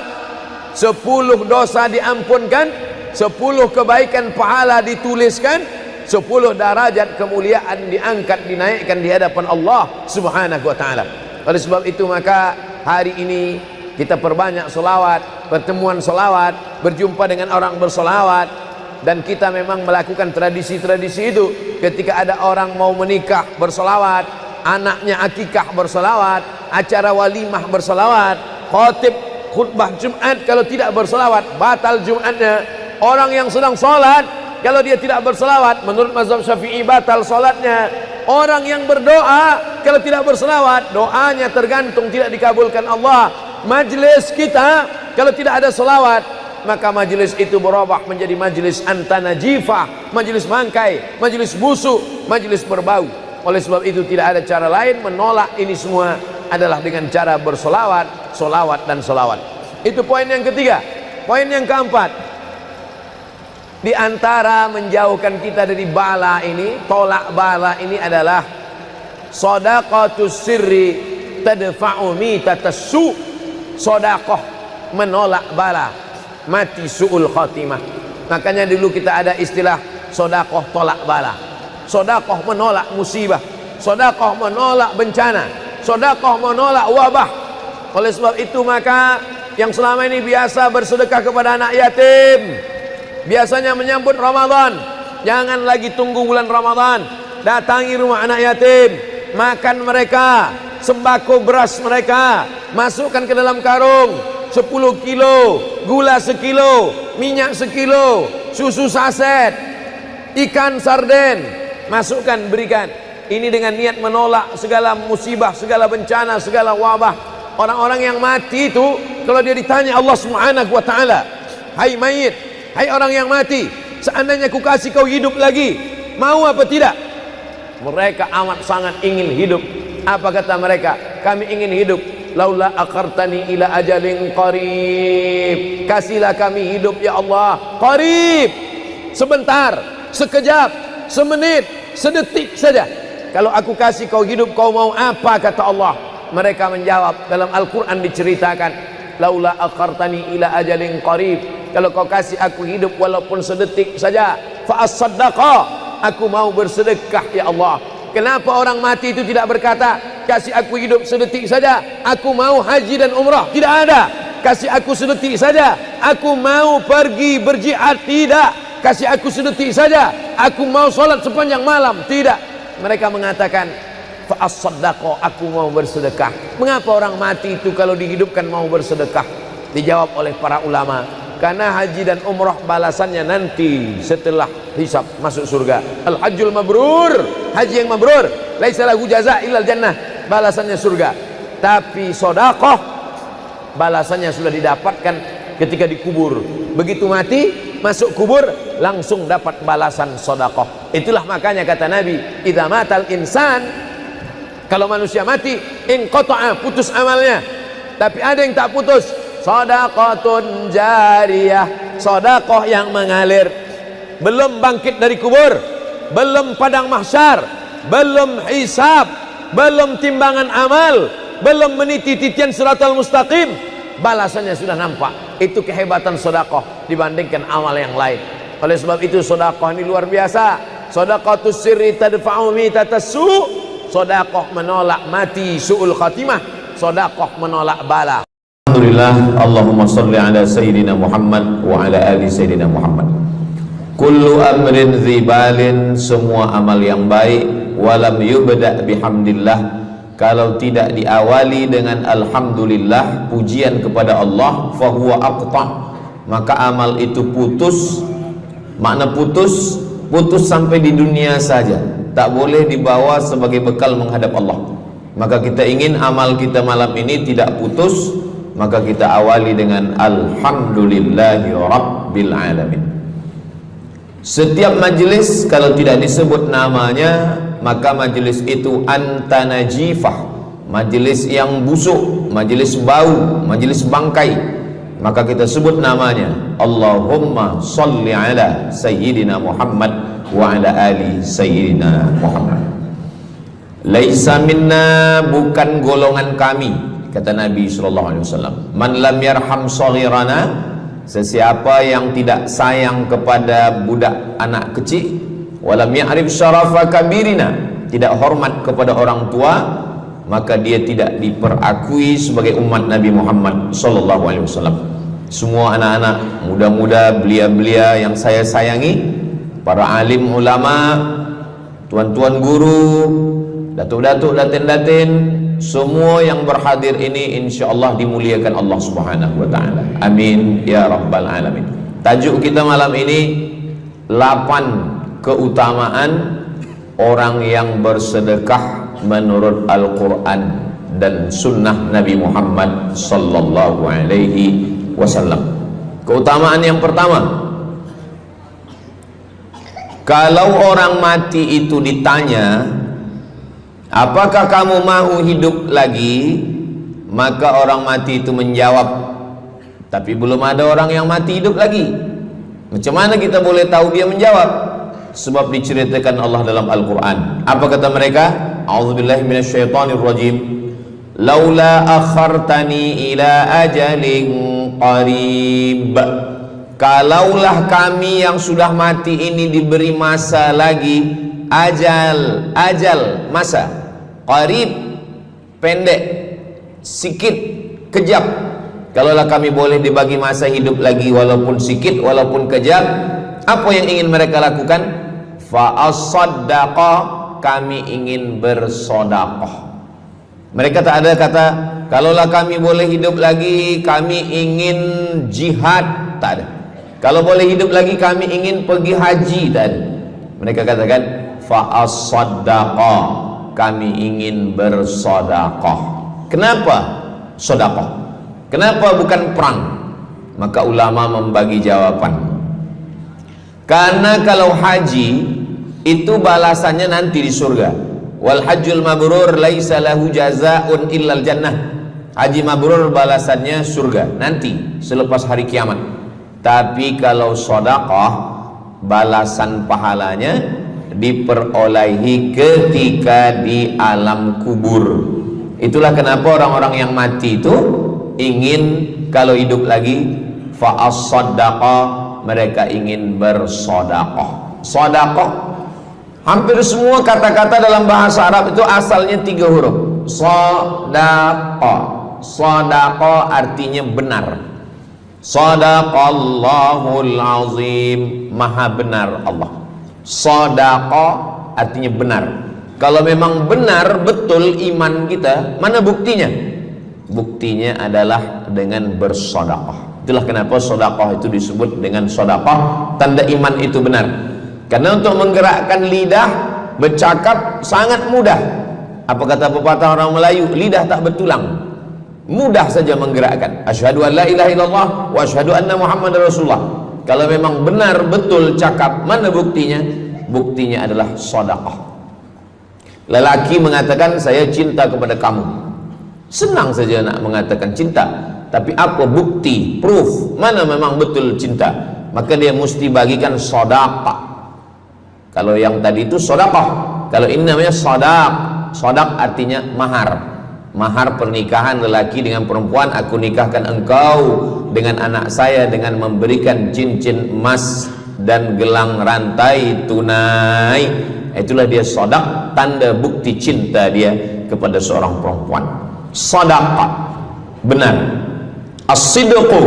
10 dosa diampunkan, 10 kebaikan pahala dituliskan, 10 derajat kemuliaan diangkat, dinaikkan di hadapan Allah Subhanahu wa taala. Oleh sebab itu maka hari ini kita perbanyak selawat, pertemuan selawat, berjumpa dengan orang berselawat. Dan kita memang melakukan tradisi-tradisi itu. Ketika ada orang mau menikah berselawat, anaknya akikah berselawat, acara walimah berselawat, khatib khutbah Jumat kalau tidak berselawat batal Jumatnya. Orang yang sedang sholat kalau dia tidak berselawat, menurut mazhab Syafi'i batal sholatnya. Orang yang berdoa kalau tidak berselawat, doanya tergantung tidak dikabulkan Allah. Majlis kita kalau tidak ada selawat, maka majlis itu berubah menjadi majlis antanajifah, majlis mangkai, majlis busuk, majlis berbau. Oleh sebab itu tidak ada cara lain menolak ini semua adalah dengan cara bersolawat, solawat dan solawat. Itu poin yang ketiga. Poin yang keempat, di antara menjauhkan kita dari bala ini, tolak bala ini adalah shadaqatus sirri tadfa'u mitatassu. Sedekah menolak bala, mati su'ul khatimah. Makanya dulu kita ada istilah sedekah tolak bala. Sedekah menolak musibah, sedekah menolak bencana, sedekah menolak wabah. Oleh sebab itu maka yang selama ini biasa bersedekah kepada anak yatim, biasanya menyambut Ramadan, jangan lagi tunggu bulan Ramadan, datangi rumah anak yatim, makan mereka, sembako beras mereka, masukkan ke dalam karung 10 kilo, gula sekilo, minyak sekilo, susu saset, ikan sarden, masukkan, berikan. Ini dengan niat menolak segala musibah, segala bencana, segala wabah. Orang-orang yang mati itu kalau dia ditanya Allah Subhanahu wa taala, hai mayit, hai orang yang mati, seandainya ku kasih kau hidup lagi, mau apa tidak? Mereka amat sangat ingin hidup. Apa kata mereka? Kami ingin hidup. Laula akhartani ila ajalin qarib, kasihlah kami hidup ya Allah qarib, sebentar, sekejap, semenit, sedetik saja. Kalau aku kasih kau hidup, kau mau apa? Kata Allah. Mereka menjawab, dalam Al-Quran diceritakan, laula akhartani ila ajalin qarib, kalau kau kasih aku hidup walaupun sedetik saja, fa as-saddaqa, aku mau bersedekah ya Allah. Kenapa orang mati itu tidak berkata, kasih aku hidup sedetik saja, aku mau haji dan umrah? Tidak ada. Kasih aku sedetik saja, aku mau pergi berjihad? Tidak. Kasih aku sedetik saja, aku mau sholat sepanjang malam? Tidak. Mereka mengatakan, fa as-saddaqa, aku mau bersedekah. Mengapa orang mati itu kalau dihidupkan mau bersedekah? Dijawab oleh para ulama, karena haji dan umrah balasannya nanti setelah hisab masuk surga. Al-hajjul mabrur, haji yang mabrur, laisa lahu jaza illal jannah, balasannya surga. Tapi sedekah balasannya sudah didapatkan ketika dikubur. Begitu mati masuk kubur langsung dapat balasan sedekah. Itulah makanya kata Nabi, idza matal insan, kalau manusia mati, inqata'a, putus amalnya. Tapi ada yang tak putus, shadaqatun jariyah, sedekah yang mengalir. Belum bangkit dari kubur, belum padang mahsyar, belum hisab, belum timbangan amal, belum meniti titian siratal mustaqim, balasannya sudah nampak. Itu kehebatan sedekah dibandingkan amal yang lain. Oleh sebab itu sedekah ini luar biasa. Shadaqatus sirri tadfa'u mitatassu, sedekah menolak mati su'ul khatimah, sedekah menolak bala. Alhamdulillah, Allahumma salli ala Sayyidina Muhammad wa ala ali Sayyidina Muhammad. Kullu amrin zibalin, semua amal yang baik, walam yubda' bihamdillah, kalau tidak diawali dengan alhamdulillah, pujian kepada Allah, fahuwa aqta', maka amal itu putus. Makna putus, putus sampai di dunia saja, tak boleh dibawa sebagai bekal menghadap Allah. Maka kita ingin amal kita malam ini tidak putus, maka kita awali dengan alhamdulillahi rabbil alamin. Setiap majlis kalau tidak disebut namanya, maka majlis itu antanajifah, majlis yang busuk, majlis bau, majlis bangkai, maka kita sebut namanya Allahumma salli ala Sayyidina Muhammad wa ala ali Sayyidina Muhammad. Laisa minna, bukan golongan kami, kata Nabi SAW. Man lam yarham saghirana, sesiapa yang tidak sayang kepada budak anak kecil, walam ya'rif syarafa kabirina, tidak hormat kepada orang tua, maka dia tidak diperakui sebagai umat Nabi Muhammad SAW. Semua anak-anak muda-muda, belia-belia yang saya sayangi, para alim ulama, tuan-tuan guru, datuk-datuk, datin-datin, semua yang berhadir ini insyaallah dimuliakan Allah Subhanahu wa taala. Amin ya rabbal alamin. Tajuk kita malam ini 8 keutamaan orang yang bersedekah menurut Al-Qur'an dan sunnah Nabi Muhammad sallallahu alaihi wasallam. Keutamaan yang pertama, kalau orang mati itu ditanya, apakah kamu mau hidup lagi? Maka orang mati itu menjawab, tapi belum ada orang yang mati hidup lagi. Macam mana kita boleh tahu dia menjawab? Sebab diceritakan Allah dalam Al-Quran. Apa kata mereka? A'udzubillahi minasyaitonirrajim. Laula akhartani ila ajalin qarib. Kalaulah kami yang sudah mati ini diberi masa lagi, ajal masa, qarib pendek, sikit, kejap. Kalaulah kami boleh dibagi masa hidup lagi walaupun sikit, walaupun kejap, apa yang ingin mereka lakukan? Fa as-saddaqa, kami ingin bersodaqah. Mereka tak ada kata kalaulah kami boleh hidup lagi kami ingin jihad, tak ada. Kalau boleh hidup lagi kami ingin pergi haji, tak ada. Mereka katakan fa as-saddaqa, kami ingin bersodaqah. Kenapa sodaqah? Kenapa bukan perang? Maka ulama membagi jawaban. Karena kalau haji itu balasannya nanti di surga. Wal hajjul mabrur laisa lahu jazaa'un illal jannah. Haji mabrur balasannya surga nanti selepas hari kiamat. Tapi kalau sedekah balasan pahalanya diperolehi ketika di alam kubur. Itulah kenapa orang-orang yang mati itu ingin kalau hidup lagi fa as-sadaqah, mereka ingin bersedekah. Sedekah, hampir semua kata-kata dalam bahasa Arab itu asalnya 3 huruf. Sadaqah. Sadaqah artinya benar. Sadaqallahul azim, maha benar Allah. Sadaqah artinya benar. Kalau memang benar betul iman kita, mana buktinya? Buktinya adalah dengan bersedekah. Itulah kenapa sedekah itu disebut dengan sedekah, tanda iman itu benar. Karena untuk menggerakkan lidah bercakap sangat mudah. Apa kata pepatah orang Melayu? Lidah tak bertulang, mudah saja menggerakkan. Asyhadu an la ilaha illallah wa asyhadu anna Muhammadar Rasulullah. Kalau memang benar betul cakap, mana buktinya? Buktinya adalah sedekah. Lelaki mengatakan saya cinta kepada kamu, senang saja nak mengatakan cinta, tapi apa bukti, proof, mana memang betul cinta? Maka dia mesti bagikan sedekah. Kalau yang tadi itu sedekah, kalau ini namanya sadaq. Sadaq artinya mahar. Mahar pernikahan lelaki dengan perempuan, aku nikahkan engkau dengan anak saya dengan memberikan cincin emas dan gelang rantai tunai. Itulah dia sadaq, tanda bukti cinta dia kepada seorang perempuan. Sadaqah, benar. As-sidqu,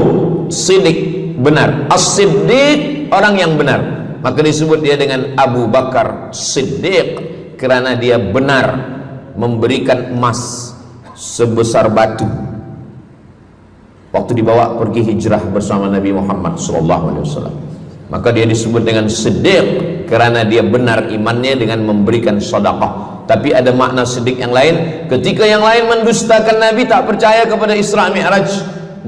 sidik, benar. As-siddiq, orang yang benar. Maka disebut dia dengan Abu Bakar Siddiq, kerana dia benar memberikan emas sebesar batu waktu dibawa pergi hijrah bersama Nabi Muhammad SAW. Maka dia disebut dengan Siddiq kerana dia benar imannya dengan memberikan sedekah. Tapi ada makna siddiq yang lain, ketika yang lain mendustakan Nabi, tak percaya kepada Isra Mi'raj,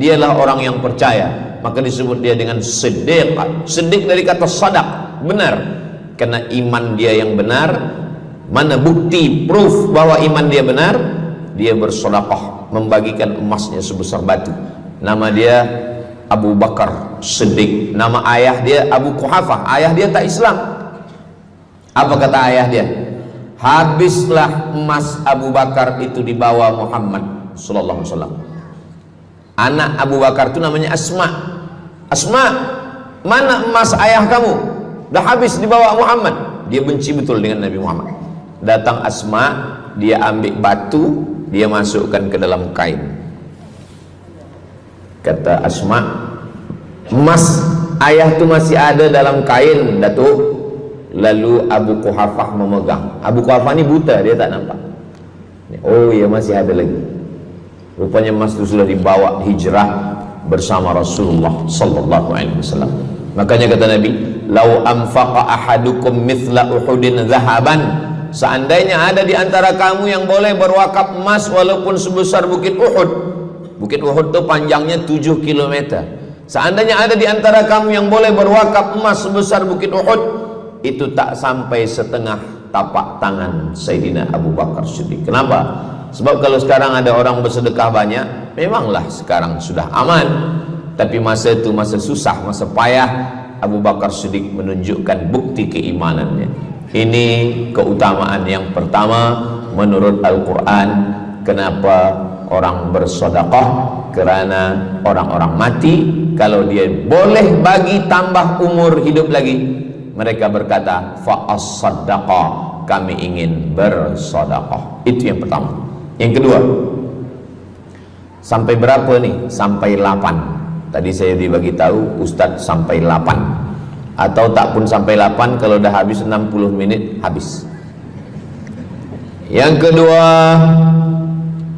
dialah orang yang percaya, maka disebut dia dengan Siddiq. Siddiq dari kata sadaq, benar, karena iman dia yang benar. Mana bukti, proof bahwa iman dia benar? Dia bersedekah, membagikan emasnya sebesar batu. Nama dia Abu Bakar Siddiq. Nama ayah dia Abu Quhafah. Ayah dia tak Islam. Apa kata ayah dia? Habislah emas Abu Bakar itu dibawa Muhammad sallallahu alaihi wasallam. Anak Abu Bakar itu namanya Asma. Asma, mana emas ayah kamu? Dah habis dibawa Muhammad. Dia benci betul dengan Nabi Muhammad. Datang Asma, dia ambil batu, dia masukkan ke dalam kain. Kata Asma, emas ayah tu masih ada dalam kain, Datuk. Lalu Abu Quhafah memegang. Abu Quhafah ni buta, dia tak nampak. Oh ya, masih ada lagi. Rupanya emas itu sudah dibawa hijrah bersama Rasulullah sallallahu alaihi wasallam. Makanya kata Nabi, "Lau anfaqa ahadukum mithla Uhudin zahaban." Seandainya ada di antara kamu yang boleh berwakaf emas walaupun sebesar Bukit Uhud. Bukit Uhud itu panjangnya 7 km. Seandainya ada di antara kamu yang boleh berwakaf emas sebesar Bukit Uhud, itu tak sampai setengah tapak tangan Sayyidina Abu Bakar Siddiq. Kenapa? Sebab kalau sekarang ada orang bersedekah banyak, memanglah sekarang sudah aman. Tapi masa itu masa susah, masa payah, Abu Bakar Siddiq menunjukkan bukti keimanannya. Ini keutamaan yang pertama menurut Al-Quran. Kenapa orang bersedekah? Kerana orang-orang mati, kalau dia boleh bagi tambah umur hidup lagi, mereka berkata, fa'as-saddaqa, kami ingin bersedekah. Itu yang pertama. Yang kedua, sampai berapa nih? Sampai 8. Tadi saya dibagi tahu Ustadz sampai 8, atau tak pun sampai 8, kalau dah habis 60 menit habis. Yang kedua,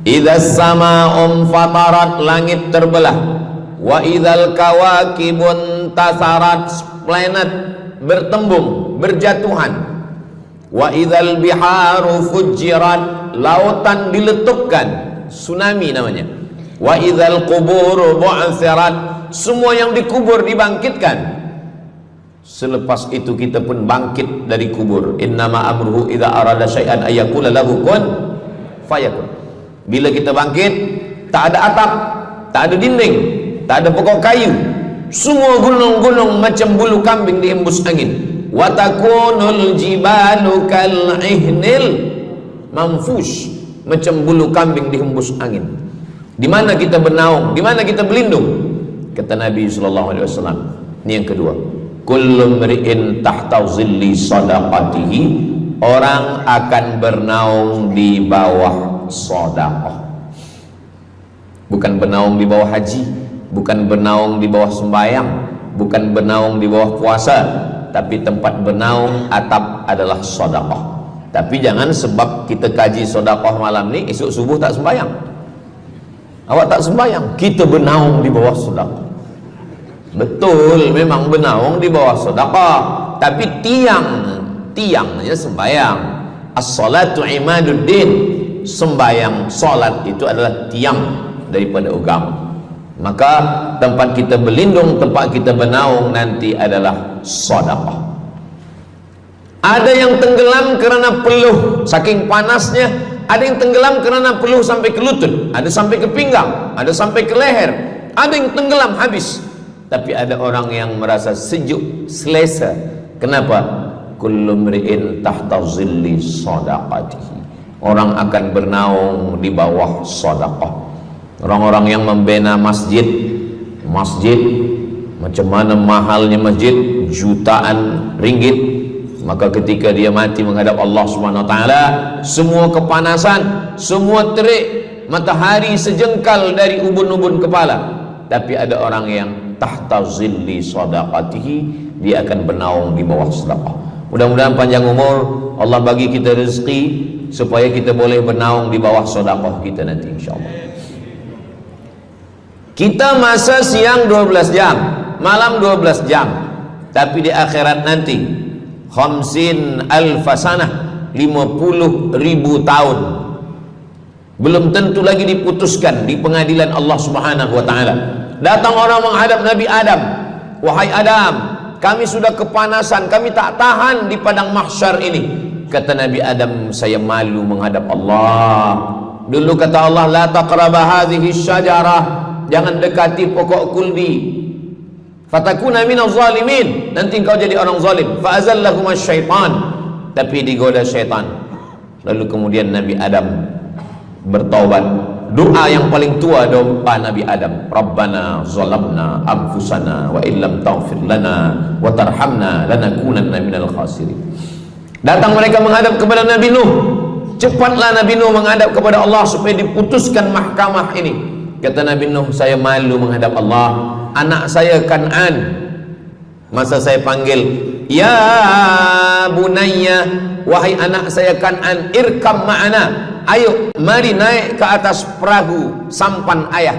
idzas sama'um fatarat, langit terbelah, wa idzal kawakibun tasarat, planet bertembung, berjatuhan, wa idzal biharu fujirat, lautan diletupkan, tsunami namanya, wa idzal quburu bu'thirat, semua yang dikubur dibangkitkan. Selepas itu kita pun bangkit dari kubur. Innama amruhu idza arada syai'an ayyakula lahu kun fayakun. Bila kita bangkit, tak ada atap, tak ada dinding, tak ada pokok kayu, semua gunung-gunung macam bulu kambing dihembus angin. Wa takunul jibalu kal ihnil manfush, macam bulu kambing dihembus angin. Di mana kita bernaung, di mana kita berlindung? Kata Nabi sallallahu alaihi wasallam. Ini yang kedua. Kullu mri'in tahta zilli sadaqatihi, orang akan bernaung di bawah sedekah. Bukan bernaung di bawah haji, bukan bernaung di bawah sembahyang, bukan bernaung di bawah puasa, tapi tempat bernaung atap adalah sedekah. Tapi jangan sebab kita kaji sedekah malam ni, esok subuh tak sembahyang. Awak tak sembahyang, kita bernaung di bawah sedekah. Betul, memang bernaung di bawah sedekah, tapi tiangnya sembahyang. As-salatu imaduddin, sembahyang, salat itu adalah tiang daripada agama. Maka tempat kita berlindung, tempat kita bernaung nanti adalah sedekah. Ada yang tenggelam kerana peluh saking panasnya, ada yang tenggelam kerana peluh sampai ke lutut, ada sampai ke pinggang, ada sampai ke leher, ada yang tenggelam habis. Tapi ada orang yang merasa sejuk, selesa. Kenapa? Kullu mri'in tahta zilli sadaqatihi, orang akan bernaung di bawah sedekah. Orang-orang yang membina masjid, macam mana mahalnya masjid, jutaan ringgit, maka ketika dia mati menghadap Allah Subhanahu wa taala, semua kepanasan, semua terik matahari sejengkal dari ubun-ubun kepala, tapi ada orang yang tahta zilli sadaqatihi, dia akan bernaung di bawah sedekah. Mudah-mudahan panjang umur, Allah bagi kita rezeki supaya kita boleh bernaung di bawah sedekah kita nanti insyaallah. Kita masa siang 12 jam, malam 12 jam, tapi di akhirat nanti khamsin alfasanah, 50.000 tahun, belum tentu lagi diputuskan di pengadilan Allah Subhanahu wa taala. Datang orang menghadap Nabi Adam, wahai Adam, kami sudah kepanasan, kami tak tahan di padang mahsyar ini. Kata Nabi Adam, saya malu menghadap Allah. Dulu kata Allah, la taqraba hadhihi syajarah, jangan dekati pokok kuldi, fatakuna minaz zalimin, nanti engkau jadi orang zalim. Fa azallahuma syaitan, tapi digoda syaitan. Lalu kemudian Nabi Adam bertaubat. Doa yang paling tua doa Nabi Adam, Rabbana zalamna anfusana wa illam taghfir lana wa tarhamna lanakunanna minal khasirin. Datang mereka menghadap kepada Nabi Nuh. Cepatlah Nabi Nuh menghadap kepada Allah supaya diputuskan mahkamah ini. Kata Nabi Nuh, saya malu menghadap Allah. Anak saya Kan'an, masa saya panggil, ya bunayya, wahai anak saya Kan'an, irkam ma'ana, ayo mari naik ke atas perahu sampan ayah.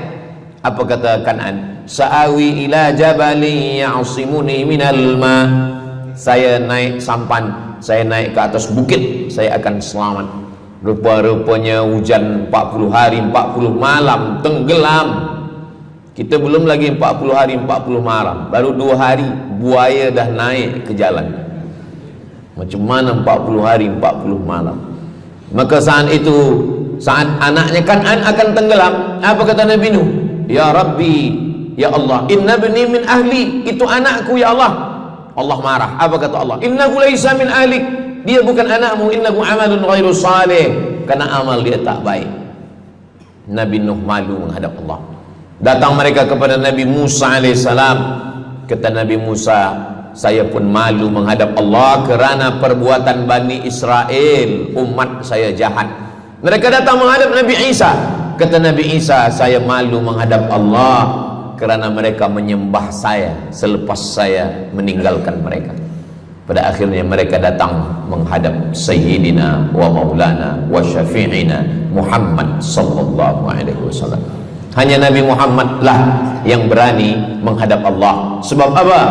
Apa kata Kan'an? Sa'awi ila jabali ya'simuni minal ma, saya naik sampan, saya naik ke atas bukit, saya akan selamat. Rupa-rupanya hujan 40 hari 40 malam, tenggelam. Kita belum lagi 40 hari 40 malam, baru 2 hari buaya dah naik ke jalan. Macam mana 40 hari 40 malam? Maka saat itu, saat anaknya Kan'an akan tenggelam, apa kata Nabi Nuh? Ya Rabbi, ya Allah, inna bni min ahli, itu anakku ya Allah. Allah marah. Apa kata Allah? Innahu laisa min ahlik, dia bukan anakmu, innahu amalun ghairu salih, karena amal dia tak baik. Nabi Nuh malu menghadap Allah. Datang mereka kepada Nabi Musa alaihissalam. Kata Nabi Musa, saya pun malu menghadap Allah kerana perbuatan Bani Israel, umat saya jahat. Mereka datang menghadap Nabi Isa. Kata Nabi Isa, saya malu menghadap Allah kerana mereka menyembah saya selepas saya meninggalkan mereka. Pada akhirnya mereka datang menghadap Sayyidina wa Maulana wa Syafi'ina Muhammad sallallahu alaihi wasallam. Hanya Nabi Muhammad lah yang berani menghadap Allah. Sebab apa?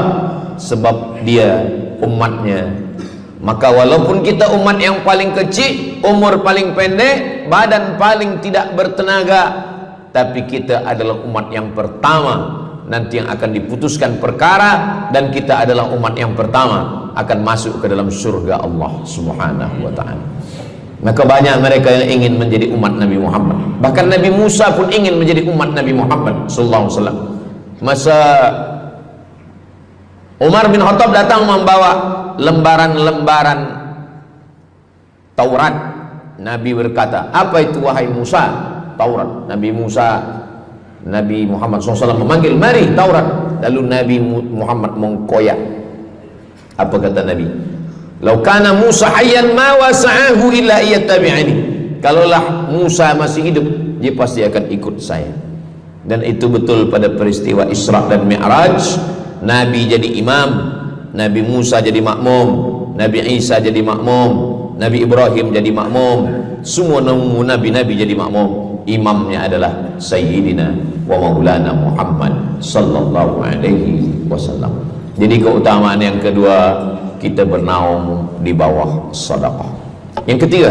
Sebab dia umatnya. Maka walaupun kita umat yang paling kecil, umur paling pendek, badan paling tidak bertenaga, tapi kita adalah umat yang pertama nanti yang akan diputuskan perkara, dan kita adalah umat yang pertama akan masuk ke dalam surga Allah Subhanahu wa ta'ala. Maka banyak mereka yang ingin menjadi umat Nabi Muhammad. Bahkan Nabi Musa pun ingin menjadi umat Nabi Muhammad sallallahu alaihi wasallam. Masa Umar bin Khattab datang membawa lembaran-lembaran Taurat, Nabi berkata, apa itu wahai Musa? Taurat. Nabi Muhammad SAW memanggil, mari Taurat. Lalu Nabi Muhammad mengkoyak. Apa kata Nabi? Lau kana Musa hayyan ma wasa'ahu illa iyattabi'ani. Kalaulah Musa masih hidup, dia pasti akan ikut saya. Dan itu betul pada peristiwa Isra dan Mi'raj. Nabi jadi imam, Nabi Musa jadi makmum, Nabi Isa jadi makmum, Nabi Ibrahim jadi makmum, semua nabi-nabi jadi makmum. Imamnya adalah Sayyidina wa Maulana Muhammad sallallahu alaihi wasallam. Jadi keutamaan yang kedua, kita bernaung di bawah sedekah. Yang ketiga,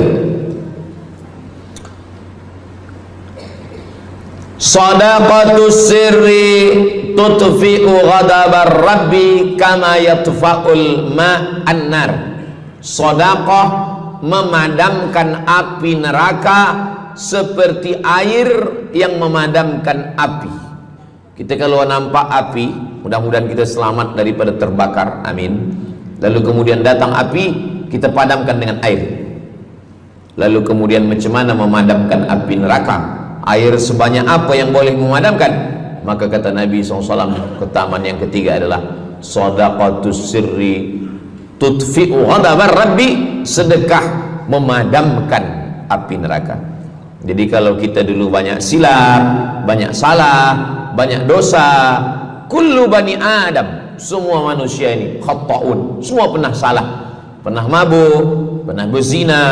sadaqatus sirri tutfi'u ghadabar rabbi kama yatfa'ul ma'an nar. Sedekah memadamkan api neraka seperti air yang memadamkan api. Kita kalau nampak api, mudah-mudahan kita selamat daripada terbakar, amin. Lalu kemudian datang api, kita padamkan dengan air. Lalu kemudian macam mana memadamkan api neraka? Air sebanyak apa yang boleh memadamkan? Maka kata Nabi SAW, keutamaan yang ketiga adalah sadaqatus sirri tutfi'u ghadabar rabbi, sedekah memadamkan api neraka. Jadi kalau kita dulu banyak silap, banyak salah, banyak dosa. Kullu bani Adam, semua manusia ini khata'un, semua pernah salah, pernah mabuk, pernah berzina,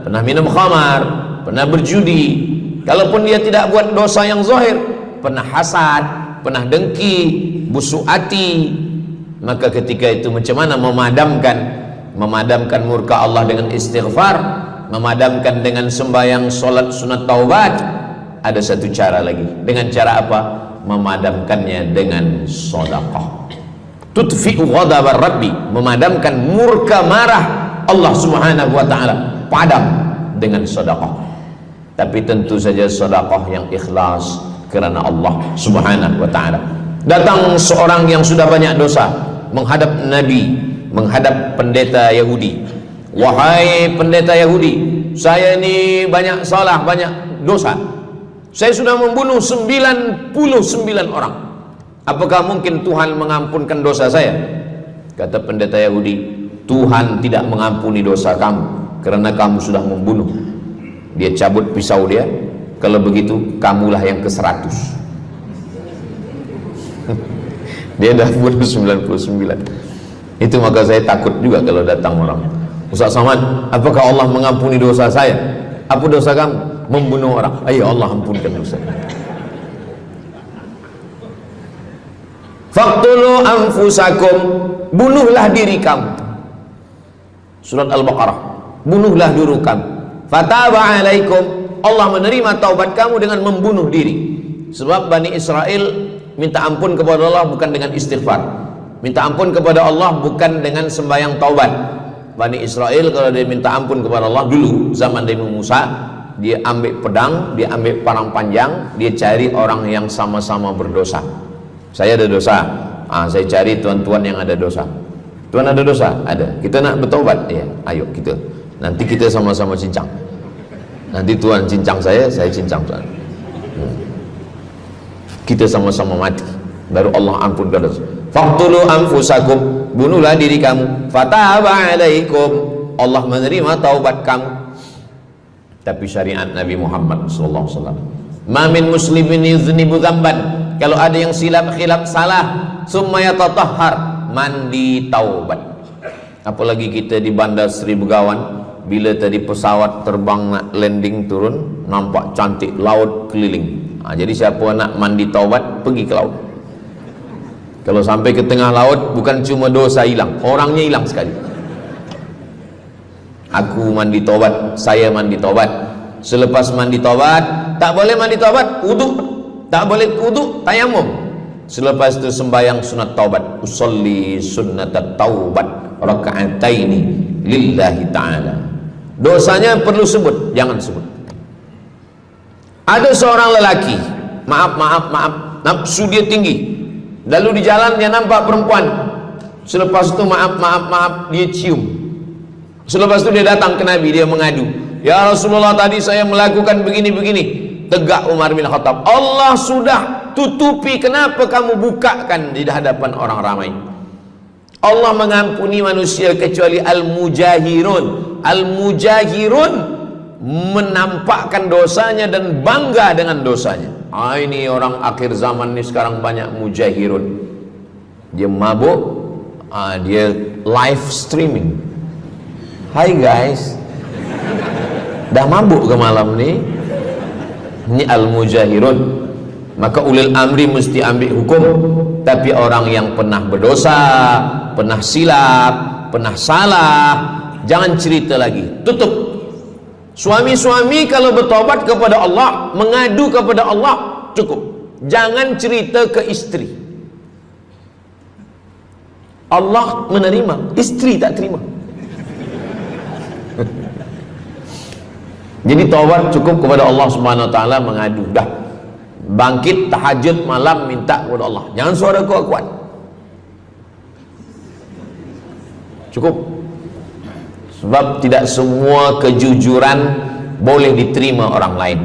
pernah minum khamar, pernah berjudi. Kalaupun dia tidak buat dosa yang zahir, pernah hasad, pernah dengki, busuk hati. Maka ketika itu macam mana memadamkan murka Allah dengan istighfar, memadamkan dengan sembahyang, solat, sunat, taubat? Ada satu cara lagi. Dengan cara apa? Memadamkannya dengan sedekah. Tudfi'u ghadabar rabbi, memadamkan murka marah Allah subhanahu wa ta'ala, padam dengan sedekah. Tapi tentu saja sedekah yang ikhlas kerana Allah subhanahu wa ta'ala. Datang seorang yang sudah banyak dosa menghadap Nabi, menghadap pendeta Yahudi. Wahai pendeta Yahudi, saya ini banyak salah, banyak dosa. Saya sudah membunuh 99 orang. Apakah mungkin Tuhan mengampunkan dosa saya? Kata pendeta Yahudi, Tuhan tidak mengampuni dosa kamu kerana kamu sudah membunuh. Dia cabut pisau dia. Kalau begitu, kamulah yang ke-100. Dia dah bunuh 99. Itu maka saya takut juga kalau datang orang, Ustaz Somad, apakah Allah mengampuni dosa saya? Apa dosa kamu? Membunuh orang. Ayo Allah ampunkan dosa. Faqtulu anfusakum, bunuhlah diri kamu. Surat Al-Baqarah. Bunuhlah diri kamu. Fataba alaikum, Allah menerima taubat kamu dengan membunuh diri. Sebab Bani Israel minta ampun kepada Allah bukan dengan istighfar, minta ampun kepada Allah bukan dengan sembahyang taubat. Bani Israel kalau dia minta ampun kepada Allah dulu zaman Nabi Musa, dia ambil pedang, dia ambil parang panjang, dia cari orang yang sama-sama berdosa. Saya ada dosa, saya cari tuan-tuan yang ada dosa. Tuan ada dosa? Ada. Kita nak bertaubat? Ya, ayo kita. Nanti kita sama-sama cincang. Nanti tuan cincang saya cincang tuan. Kita sama-sama mati, baru Allah ampunkan dosa. Faqtulu anfusakum, bunuhlah diri kamu. Fataba alaikum, Allah menerima taubat kamu. Tapi syariat Nabi Muhammad sallallahu alaihi wasallam, ma min muslimin yuznibu dzamban, kalau ada yang silap khilaf salah, summa yatatahhar, mandi taubat. Apalagi kita di Bandar Seri Begawan, bila tadi pesawat terbang nak landing turun, nampak cantik laut keliling. Jadi siapa nak mandi taubat, pergi ke laut. Kalau sampai ke tengah laut, bukan cuma dosa hilang, orangnya hilang sekali. Aku mandi taubat, saya mandi taubat. Selepas mandi taubat, tak boleh mandi taubat, wudu. Tak boleh wudu, tayamum. Selepas itu sembahyang sunat taubat. Usolli sunnatat taubat raka'ataini lillahi ta'ala. Dosanya perlu sebut, jangan sebut. Ada seorang lelaki, maaf, nafsu dia tinggi. Lalu di jalan dia nampak perempuan. Selepas itu maaf, dia cium. Selepas itu dia datang ke Nabi, dia mengadu, ya Rasulullah, tadi saya melakukan begini-begini. Tegak Umar bin Khattab, Allah sudah tutupi, kenapa kamu bukakan di hadapan orang ramai? Allah mengampuni manusia kecuali al-mujahirun. Al-mujahirun menampakkan dosanya dan bangga dengan dosanya. Ini orang akhir zaman ini sekarang banyak mujahirun. Dia mabuk, dia live streaming. Hai guys, dah mabuk ke malam ni? Ini al-mujahirun. Maka ulil amri mesti ambil hukum. Tapi orang yang pernah berdosa, pernah silap, pernah salah, jangan cerita lagi, tutup. Suami-suami kalau bertobat kepada Allah, mengadu kepada Allah, cukup. Jangan cerita ke istri. Allah menerima, istri tak terima. Jadi taubat cukup kepada Allah Subhanahu wa taala, mengadu dah. Bangkit tahajud malam minta kepada Allah. Jangan suara kuat-kuat. Cukup. Sebab tidak semua kejujuran boleh diterima orang lain.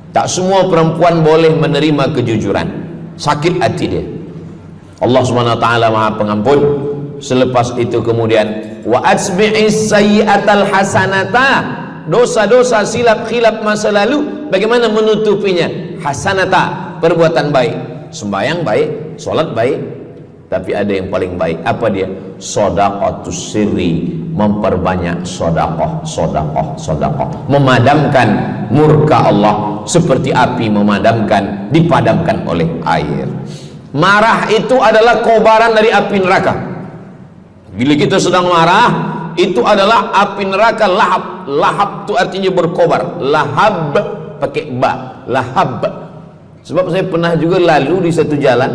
Tak semua perempuan boleh menerima kejujuran. Sakit hati dia. Allah Subhanahu wa taala Maha Pengampun. Selepas itu kemudian wa asbi'is sayyi'atal hasanata, dosa-dosa silap khilaf masa lalu bagaimana menutupinya? Hasanata, perbuatan baik. sembahyang baik, sholat baik, tapi ada yang paling baik. Apa dia? Shadaqatus sirri, memperbanyak sedekah, memadamkan murka Allah seperti api dipadamkan oleh air. Marah itu adalah kobaran dari api neraka. Bila kita sedang marah, itu adalah api neraka lahab. Lahab itu artinya berkobar. Lahab pakai ba, lahab. Sebab saya pernah juga lalu di satu jalan,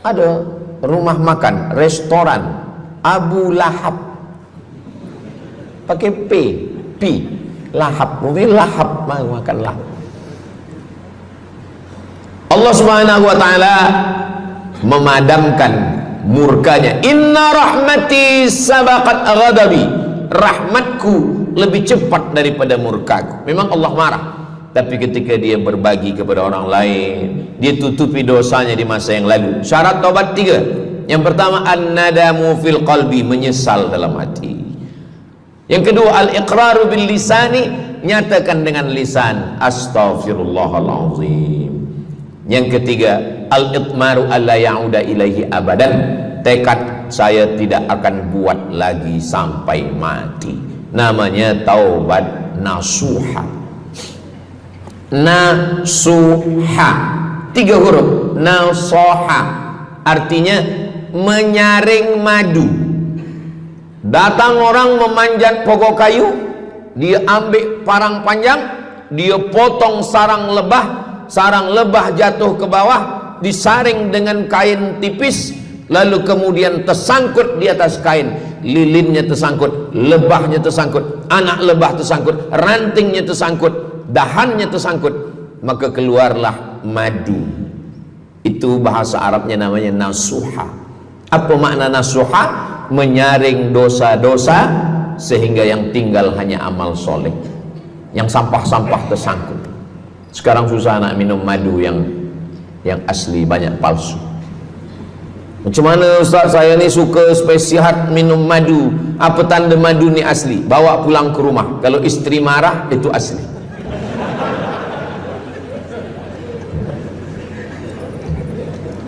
ada rumah makan, restoran Abu Lahab, pakai P, lahab, mungkin lahab, makan lahab. Allah Subhanahu wa taala memadamkan murkanya. Inna rahmati sabaqat ghadabi, rahmatku lebih cepat daripada murkaku. Memang Allah marah, tapi ketika dia berbagi kepada orang lain, dia tutupi dosanya di masa yang lalu. Syarat taubat 3. Yang pertama, an-nadamu fil qalbi, menyesal dalam hati. Yang kedua, al-iqraru bil lisani, nyatakan dengan lisan, astaghfirullahalazim. Yang ketiga, al-itmaru alla ya'uda ilaihi abadan, tekad saya tidak akan buat lagi sampai mati. Namanya taubat nasuha. Nasuha 3 huruf. Nasoha artinya menyaring madu. Datang orang memanjat pokok kayu, dia ambil parang panjang, dia potong sarang lebah jatuh ke bawah, disaring dengan kain tipis, lalu kemudian tersangkut di atas kain, lilinnya tersangkut, lebahnya tersangkut, anak lebah tersangkut, rantingnya tersangkut, dahannya tersangkut, maka keluarlah madu. Itu bahasa Arabnya namanya nasuha. Apa makna nasuha? Menyaring dosa-dosa sehingga yang tinggal hanya amal soleh, yang sampah-sampah tersangkut. Sekarang susah nak minum madu yang asli, banyak palsu. Macam mana Ustaz, saya ni suka spesihat minum madu, apa tanda madu ni asli? Bawa pulang ke rumah, kalau istri marah itu asli.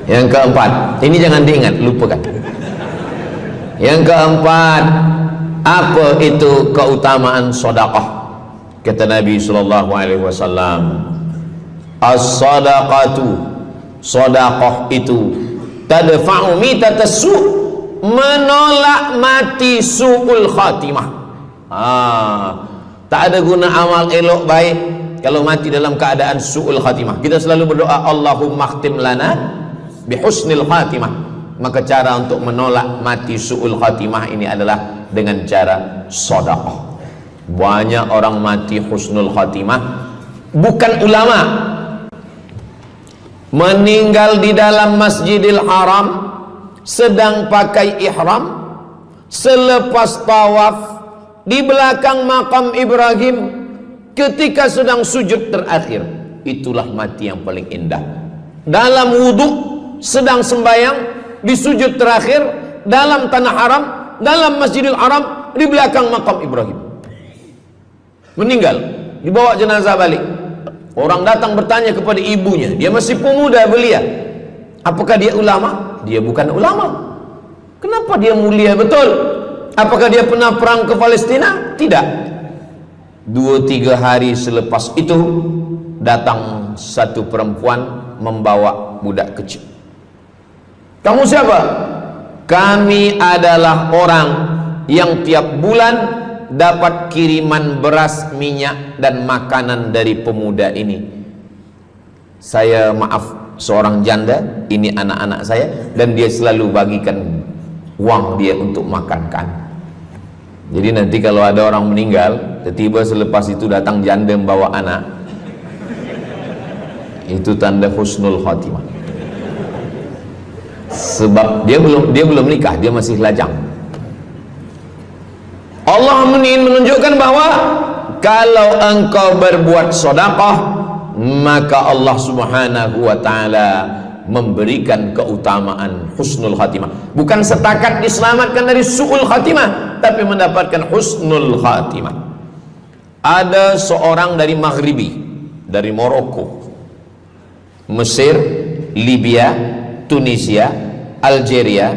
Yang keempat, ini jangan diingat, lupakan. Yang keempat, apa itu keutamaan sedekah? Kata Nabi sallallahu alaihi wasallam, as-sadaqatu, sedekah itu tadfa'u mitatas su', menolak mati su'ul khatimah. Tak ada guna amal elok baik kalau mati dalam keadaan su'ul khatimah. Kita selalu berdoa, Allahumma khtim lana bihusnil khatimah. Maka cara untuk menolak mati su'ul khatimah ini adalah dengan cara sedekah. Banyak orang mati husnul khatimah, bukan ulama, meninggal di dalam Masjidil Haram sedang pakai ihram, selepas tawaf di belakang makam Ibrahim ketika sedang sujud terakhir. Itulah mati yang paling indah. Dalam wudhu sedang sembahyang, di sujud terakhir dalam tanah haram, dalam Masjidil Haram, di belakang makam Ibrahim. Meninggal, dibawa jenazah balik. Orang datang bertanya kepada ibunya, dia masih pemuda belia, apakah dia ulama? Dia bukan ulama. Kenapa dia mulia betul? Apakah dia pernah perang ke Palestina? Tidak. 2-3 hari selepas itu datang satu perempuan membawa budak kecil. Kamu siapa? Kami adalah orang yang tiap bulan dapat kiriman beras, minyak dan makanan dari pemuda ini. Saya maaf, seorang janda, ini anak-anak saya, dan dia selalu bagikan uang dia untuk makankan. Jadi nanti kalau ada orang meninggal, tiba-tiba selepas itu datang janda membawa anak, itu tanda husnul khatimah. Sebab dia belum nikah, dia masih lajang. Allah ingin menunjukkan bahwa kalau engkau berbuat sedekah, maka Allah Subhanahu wa taala memberikan keutamaan husnul khatimah. Bukan setakat diselamatkan dari su'ul khatimah, tapi mendapatkan husnul khatimah. Ada seorang dari Maghribi, dari Maroko, Mesir, Libya, Tunisia, Algeria,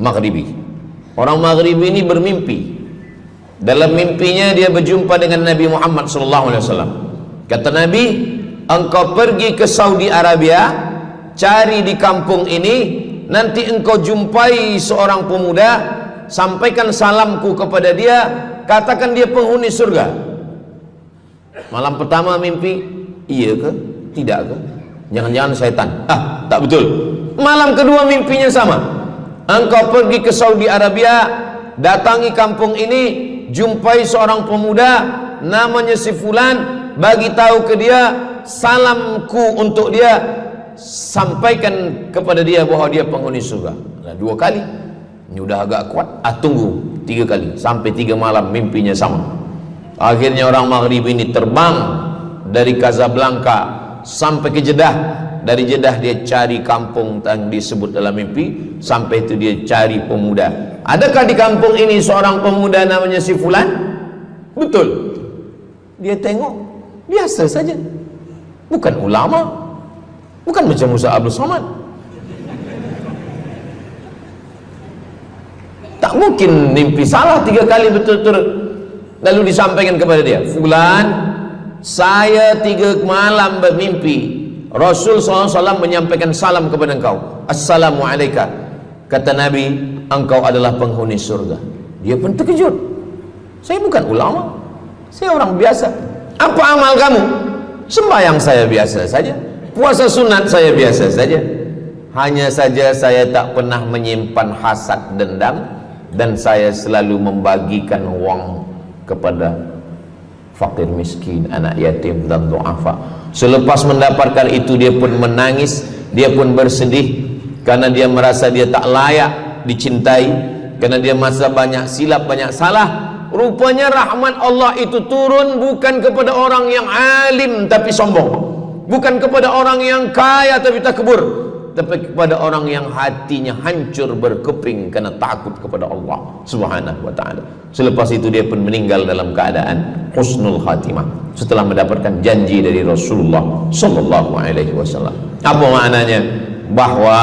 Maghribi. Orang Maghribi ini bermimpi. Dalam mimpinya dia berjumpa dengan Nabi Muhammad SAW. Kata Nabi, engkau pergi ke Saudi Arabia, cari di kampung ini, nanti engkau jumpai seorang pemuda, sampaikan salamku kepada dia, katakan dia penghuni surga. Malam pertama mimpi, iya ke? Tidak ke? Jangan-jangan syaitan. Tak betul. Malam kedua mimpinya sama. Engkau pergi ke Saudi Arabia, datangi kampung ini, jumpai seorang pemuda namanya si fulan, bagi tahu ke dia, salamku untuk dia, sampaikan kepada dia bahwa dia penghuni surga. Nah, 2 kali. Ini udah agak kuat. Tunggu 3 kali, sampai 3 malam mimpinya sama. Akhirnya orang Maghrib ini terbang dari Casablanca sampai ke Jeddah. Dari Jeddah dia cari kampung yang disebut dalam mimpi. Sampai itu dia cari pemuda. Adakah di kampung ini seorang pemuda namanya si fulan? Betul. Dia tengok, biasa saja. Bukan ulama, bukan macam Musa Abdul Somad. Tak mungkin mimpi salah 3 kali betul-betul. Lalu disampaikan kepada dia, fulan, saya 3 malam bermimpi Rasul SAW menyampaikan salam kepada engkau. Assalamualaikum. Kata Nabi, engkau adalah penghuni surga. Dia pun terkejut. Saya bukan ulama, saya orang biasa. Apa amal kamu? Sembahyang saya biasa saja, puasa sunat saya biasa saja. Hanya saja saya tak pernah menyimpan hasad dendam, dan saya selalu membagikan uang kepada fakir miskin, anak yatim dan du'afa. Selepas mendapatkan itu dia pun menangis, dia pun bersedih karena dia merasa dia tak layak dicintai, karena dia masa banyak silap, banyak salah. Rupanya rahmat Allah itu turun bukan kepada orang yang alim tapi sombong, bukan kepada orang yang kaya tapi takbur, tapi kepada orang yang hatinya hancur berkeping karena takut kepada Allah Subhanahu wa ta'ala. Selepas itu dia pun meninggal dalam keadaan husnul khatimah setelah mendapatkan janji dari Rasulullah sallallahu alaihi wasallam. Apa maknanya? Bahwa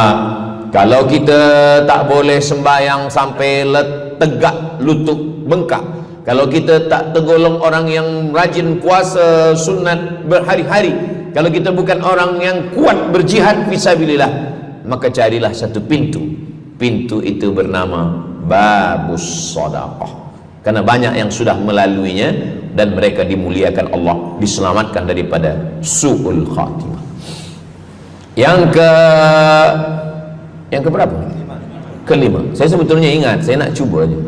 kalau kita tak boleh sembahyang sampai tegak lutut bengkak, kalau kita tak tergolong orang yang rajin puasa sunat berhari-hari, kalau kita bukan orang yang kuat berjihad fisabilillah, maka carilah satu pintu. Pintu itu bernama babus sedekah. Karena banyak yang sudah melaluinya dan mereka dimuliakan Allah, diselamatkan daripada su'ul khatimah. Yang ke berapa? Kelima. Saya sebetulnya ingat, saya nak cuba aja.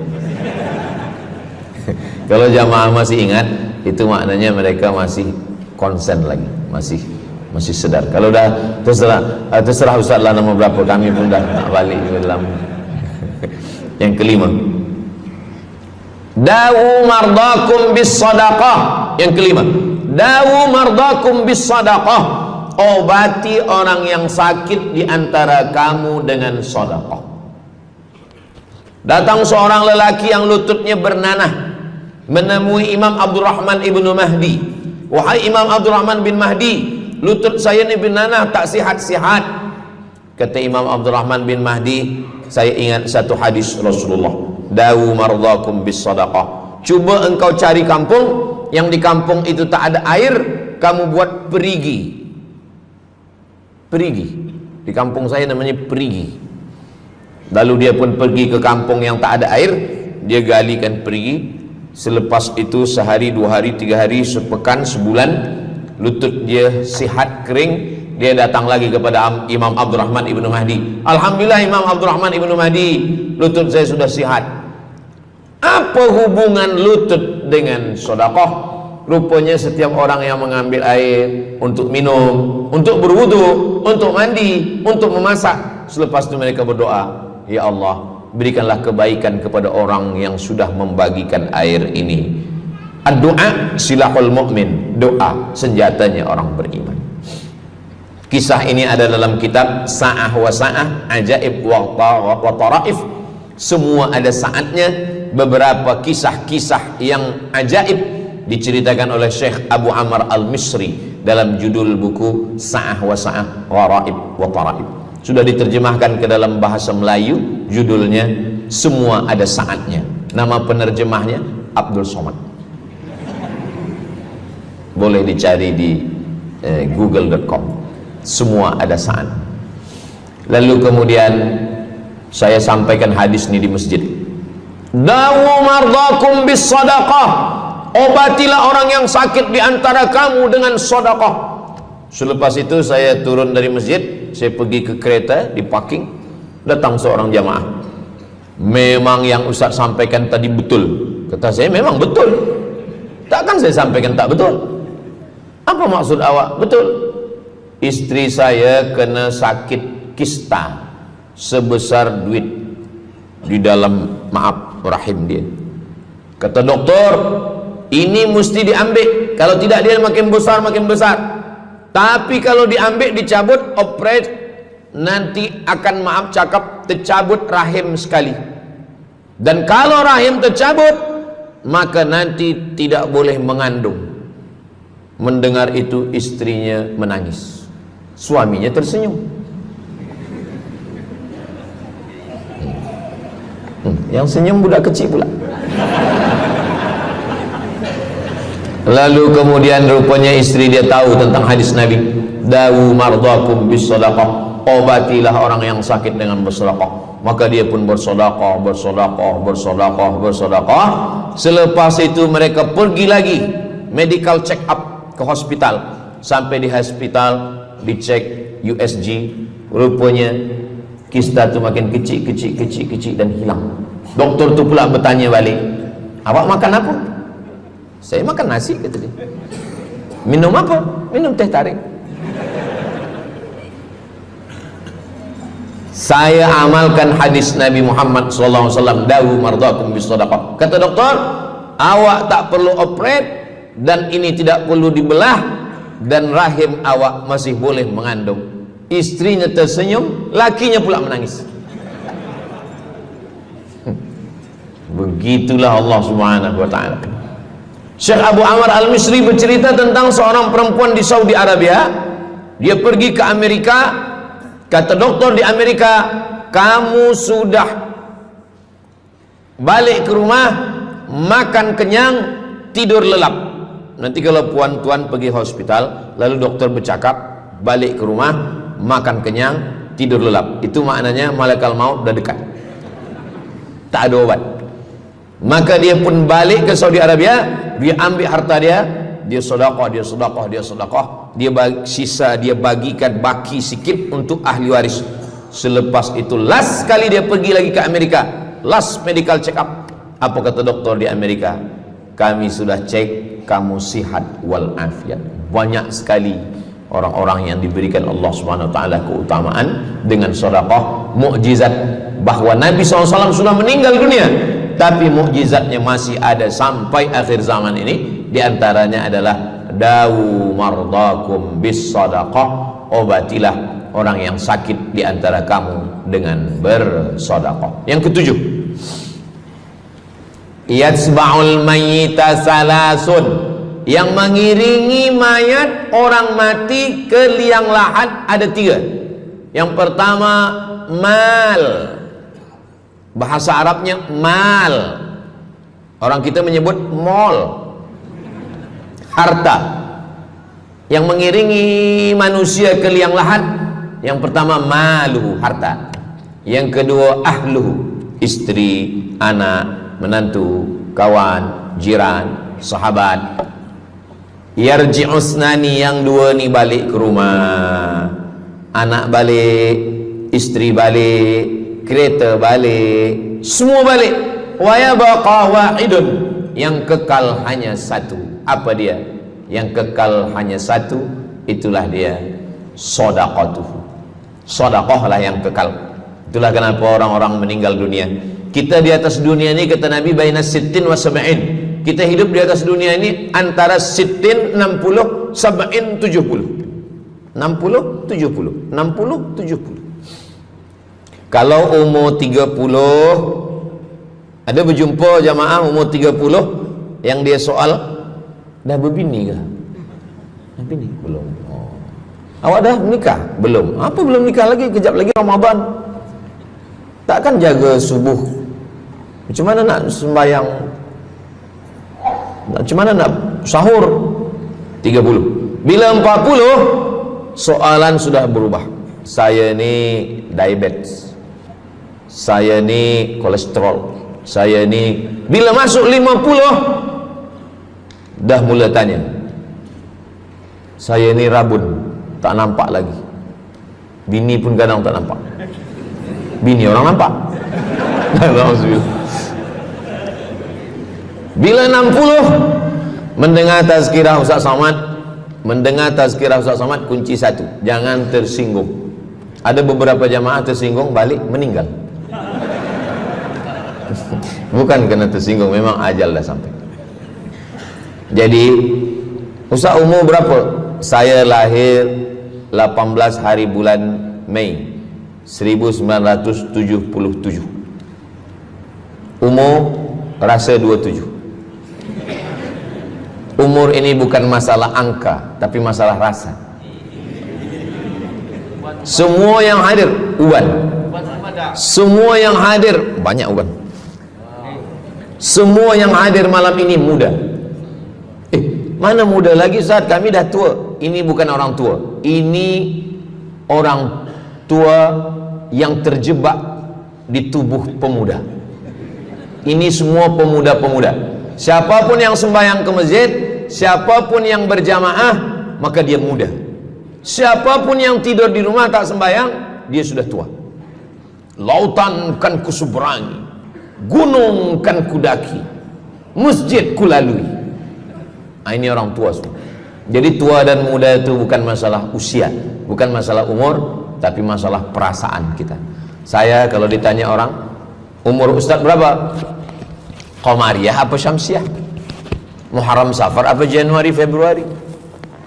Kalau jamaah masih ingat, itu maknanya mereka masih konsen lagi, masih sedar. Kalau dah terserah Ustaz lah nama berapa, kami pun dah tak balik dalam. Yang kelima, dawu mardakum bis sadaqah. Yang kelima, dawu mardakum bis sadaqah. Obati orang yang sakit di antara kamu dengan sedekah. Datang seorang lelaki yang lututnya bernanah menemui Imam Abdurrahman ibnu Mahdi. Wahai Imam Abdurrahman bin Mahdi, lutut saya ini bernanah, tak sihat-sihat. Kata Imam Abdurrahman bin Mahdi, saya ingat satu hadis Rasulullah, dawu mardakum bis sadaqah. Cuba engkau cari kampung yang di kampung itu tak ada air, kamu buat perigi. Perigi. Di kampung saya namanya perigi. Lalu dia pun pergi ke kampung yang tak ada air, dia galikan perigi. Selepas itu sehari, 2 hari, 3 hari, sepekan, sebulan, lutut dia sihat kering. Dia datang lagi kepada Imam Abdurrahman ibnu Mahdi. Alhamdulillah Imam Abdurrahman ibnu Mahdi, lutut saya sudah sihat. Apa hubungan lutut dengan sedekah? Rupanya setiap orang yang mengambil air untuk minum, untuk berwudu, untuk mandi, untuk memasak, selepas itu mereka berdoa, ya Allah, berikanlah kebaikan kepada orang yang sudah membagikan air ini. Ad-du'a silahul mu'min, doa senjatanya orang beriman. Kisah ini ada dalam kitab Sa'ah wa Sa'ah, Ajaib wa Taraif. Semua ada saatnya. Beberapa kisah-kisah yang ajaib diceritakan oleh Syekh Abu Amr al-Misri dalam judul buku Sa'ah wa Sa'ah Gharaib wa Taraib. Sudah diterjemahkan ke dalam bahasa Melayu, judulnya Semua Ada Saatnya. Nama penerjemahnya Abdul Somad. Boleh dicari di google.com. Semua ada saat. Lalu kemudian saya sampaikan hadis ini di masjid. Dawu mardakum bis sadaqah. Obatilah orang yang sakit di antara kamu dengan sedekah. Selepas itu saya turun dari masjid, saya pergi ke kereta, di parking, datang seorang jamaah. Memang yang Ustaz sampaikan tadi betul. Kata saya, memang betul. Takkan saya sampaikan tak betul? Apa maksud awak? Betul. Istri saya kena sakit kista sebesar duit di dalam, maaf, rahim dia. Kata doktor, ini mesti diambil, kalau tidak dia makin besar makin besar. Tapi kalau diambil, dicabut, operate, nanti akan, maaf cakap, tercabut rahim sekali. Dan kalau rahim tercabut, maka nanti tidak boleh mengandung. Mendengar itu istrinya menangis, suaminya tersenyum. Yang senyum budak kecil pula. Lalu kemudian rupanya istri dia tahu tentang hadis Nabi, dawu mardakum bis sadaqah, obatilah orang yang sakit dengan bersedekah. Maka dia pun bersedekah, bersedekah, bersedekah, bersedekah. Selepas itu mereka pergi lagi medical check up ke hospital. Sampai di hospital dicek USG, rupanya kista itu makin kecil, kecil, kecil, kecil dan hilang. Doktor tu pula bertanya balik, awak makan apa? Saya makan nasi, kata dia. Minum apa? Minum teh tarik. Saya amalkan hadis Nabi Muhammad SAW, dawu mardakum bis sadaqah. Kata doktor, awak tak perlu operate, dan ini tidak perlu dibelah, dan rahim awak masih boleh mengandung. Istrinya tersenyum, lakinya pula menangis. Begitulah Allah Subhanahu wa ta'ala. Syekh Abu Amr Al-Misri bercerita tentang seorang perempuan di Saudi Arabia. Dia pergi ke Amerika. Kata doktor di Amerika, kamu sudah balik ke rumah, makan kenyang, tidur lelap. Nanti kalau puan-tuan pergi hospital, lalu dokter bercakap, balik ke rumah, makan kenyang, tidur lelap. Itu maknanya malaikat maut dah dekat, tak ada obat. Maka dia pun balik ke Saudi Arabia. Dia ambil harta dia, dia sedekah, dia sedekah, dia sedekah, dia sisa, dia bagikan baki sikit untuk ahli waris. Selepas itu last kali dia pergi lagi ke Amerika, last medical check up. Apa kata doktor di Amerika? Kami sudah cek, kamu sihat wal afiat. Banyak sekali orang-orang yang diberikan Allah Subhanahu wa taala keutamaan dengan sedekah, mukjizat, bahwa Nabi SAW sudah meninggal dunia, tapi mukjizatnya masih ada sampai akhir zaman ini. Di antaranya adalah dawu mardakum bis sadaqah, obatilah orang yang sakit di antara kamu dengan bersedekah. Yang ketujuh, yatsba'ul mayyita salasun, yang mengiringi mayat orang mati ke liang lahat ada tiga. Yang pertama, mal. Bahasa Arabnya mal, orang kita menyebut mall, harta. Yang mengiringi manusia ke liang lahat, yang pertama maluhu, harta. Yang kedua ahluhu, istri, anak, menantu, kawan, jiran, sahabat. Yarji'usnani, yang dua ni balik ke rumah, anak balik, istri balik, kereta balik, semua balik. Wa yabqa wahidun, yang kekal hanya satu. Apa dia? Yang kekal hanya satu, itulah dia sedekatuhu. Sedekah lah yang kekal. Itulah kenapa orang-orang meninggal dunia. Kita di atas dunia ini, kata Nabi, baina sittin wa sab'in. Kita hidup di atas dunia ini antara sittin, 60, sab'in, 70. 60, 70, 60, 70. Kalau umur 30, ada berjumpa jamaah umur 30 yang dia soal, dah berbini ke? Bini belum. Oh. Awak dah menikah? Belum. Apa belum nikah lagi? Kejap lagi Ramadan. Takkan jaga subuh? Macam mana nak sembahyang? Macam mana nak sahur? 30. Bila 40, soalan sudah berubah. Saya ni diabetes, saya ni kolesterol, saya ni. Bila masuk 50, dah mula tanya, saya ni rabun, tak nampak lagi. Bini pun kadang tak nampak. Bini orang nampak. Bila 60, mendengar tazkirah Ustaz Somad, kunci satu, jangan tersinggung. Ada beberapa jamaah tersinggung, balik meninggal. Bukan kerana tersinggung, memang ajal dah sampai. Jadi Ustaz umur berapa? Saya lahir 18 hari bulan Mei 1977. Umur rasa 27. Umur ini bukan masalah angka, tapi masalah rasa. Semua yang hadir uban. Semua yang hadir banyak uban. Semua yang hadir malam ini muda. Mana muda lagi Ustaz? Kami dah tua. Ini bukan orang tua. Ini orang tua yang terjebak di tubuh pemuda. Ini semua pemuda-pemuda. Siapapun yang sembahyang ke masjid, siapapun yang berjamaah, maka dia muda. Siapapun yang tidur di rumah tak sembahyang, dia sudah tua. Lautan kan kuseberangi, gunung kan kudaki, masjid kulalui. Ini orang tua semua. Jadi tua dan muda itu bukan masalah usia, bukan masalah umur, tapi masalah perasaan kita. Saya kalau ditanya orang, umur Ustaz berapa? Qamariyah apa Syamsiah? Muharram Safar apa Januari Februari?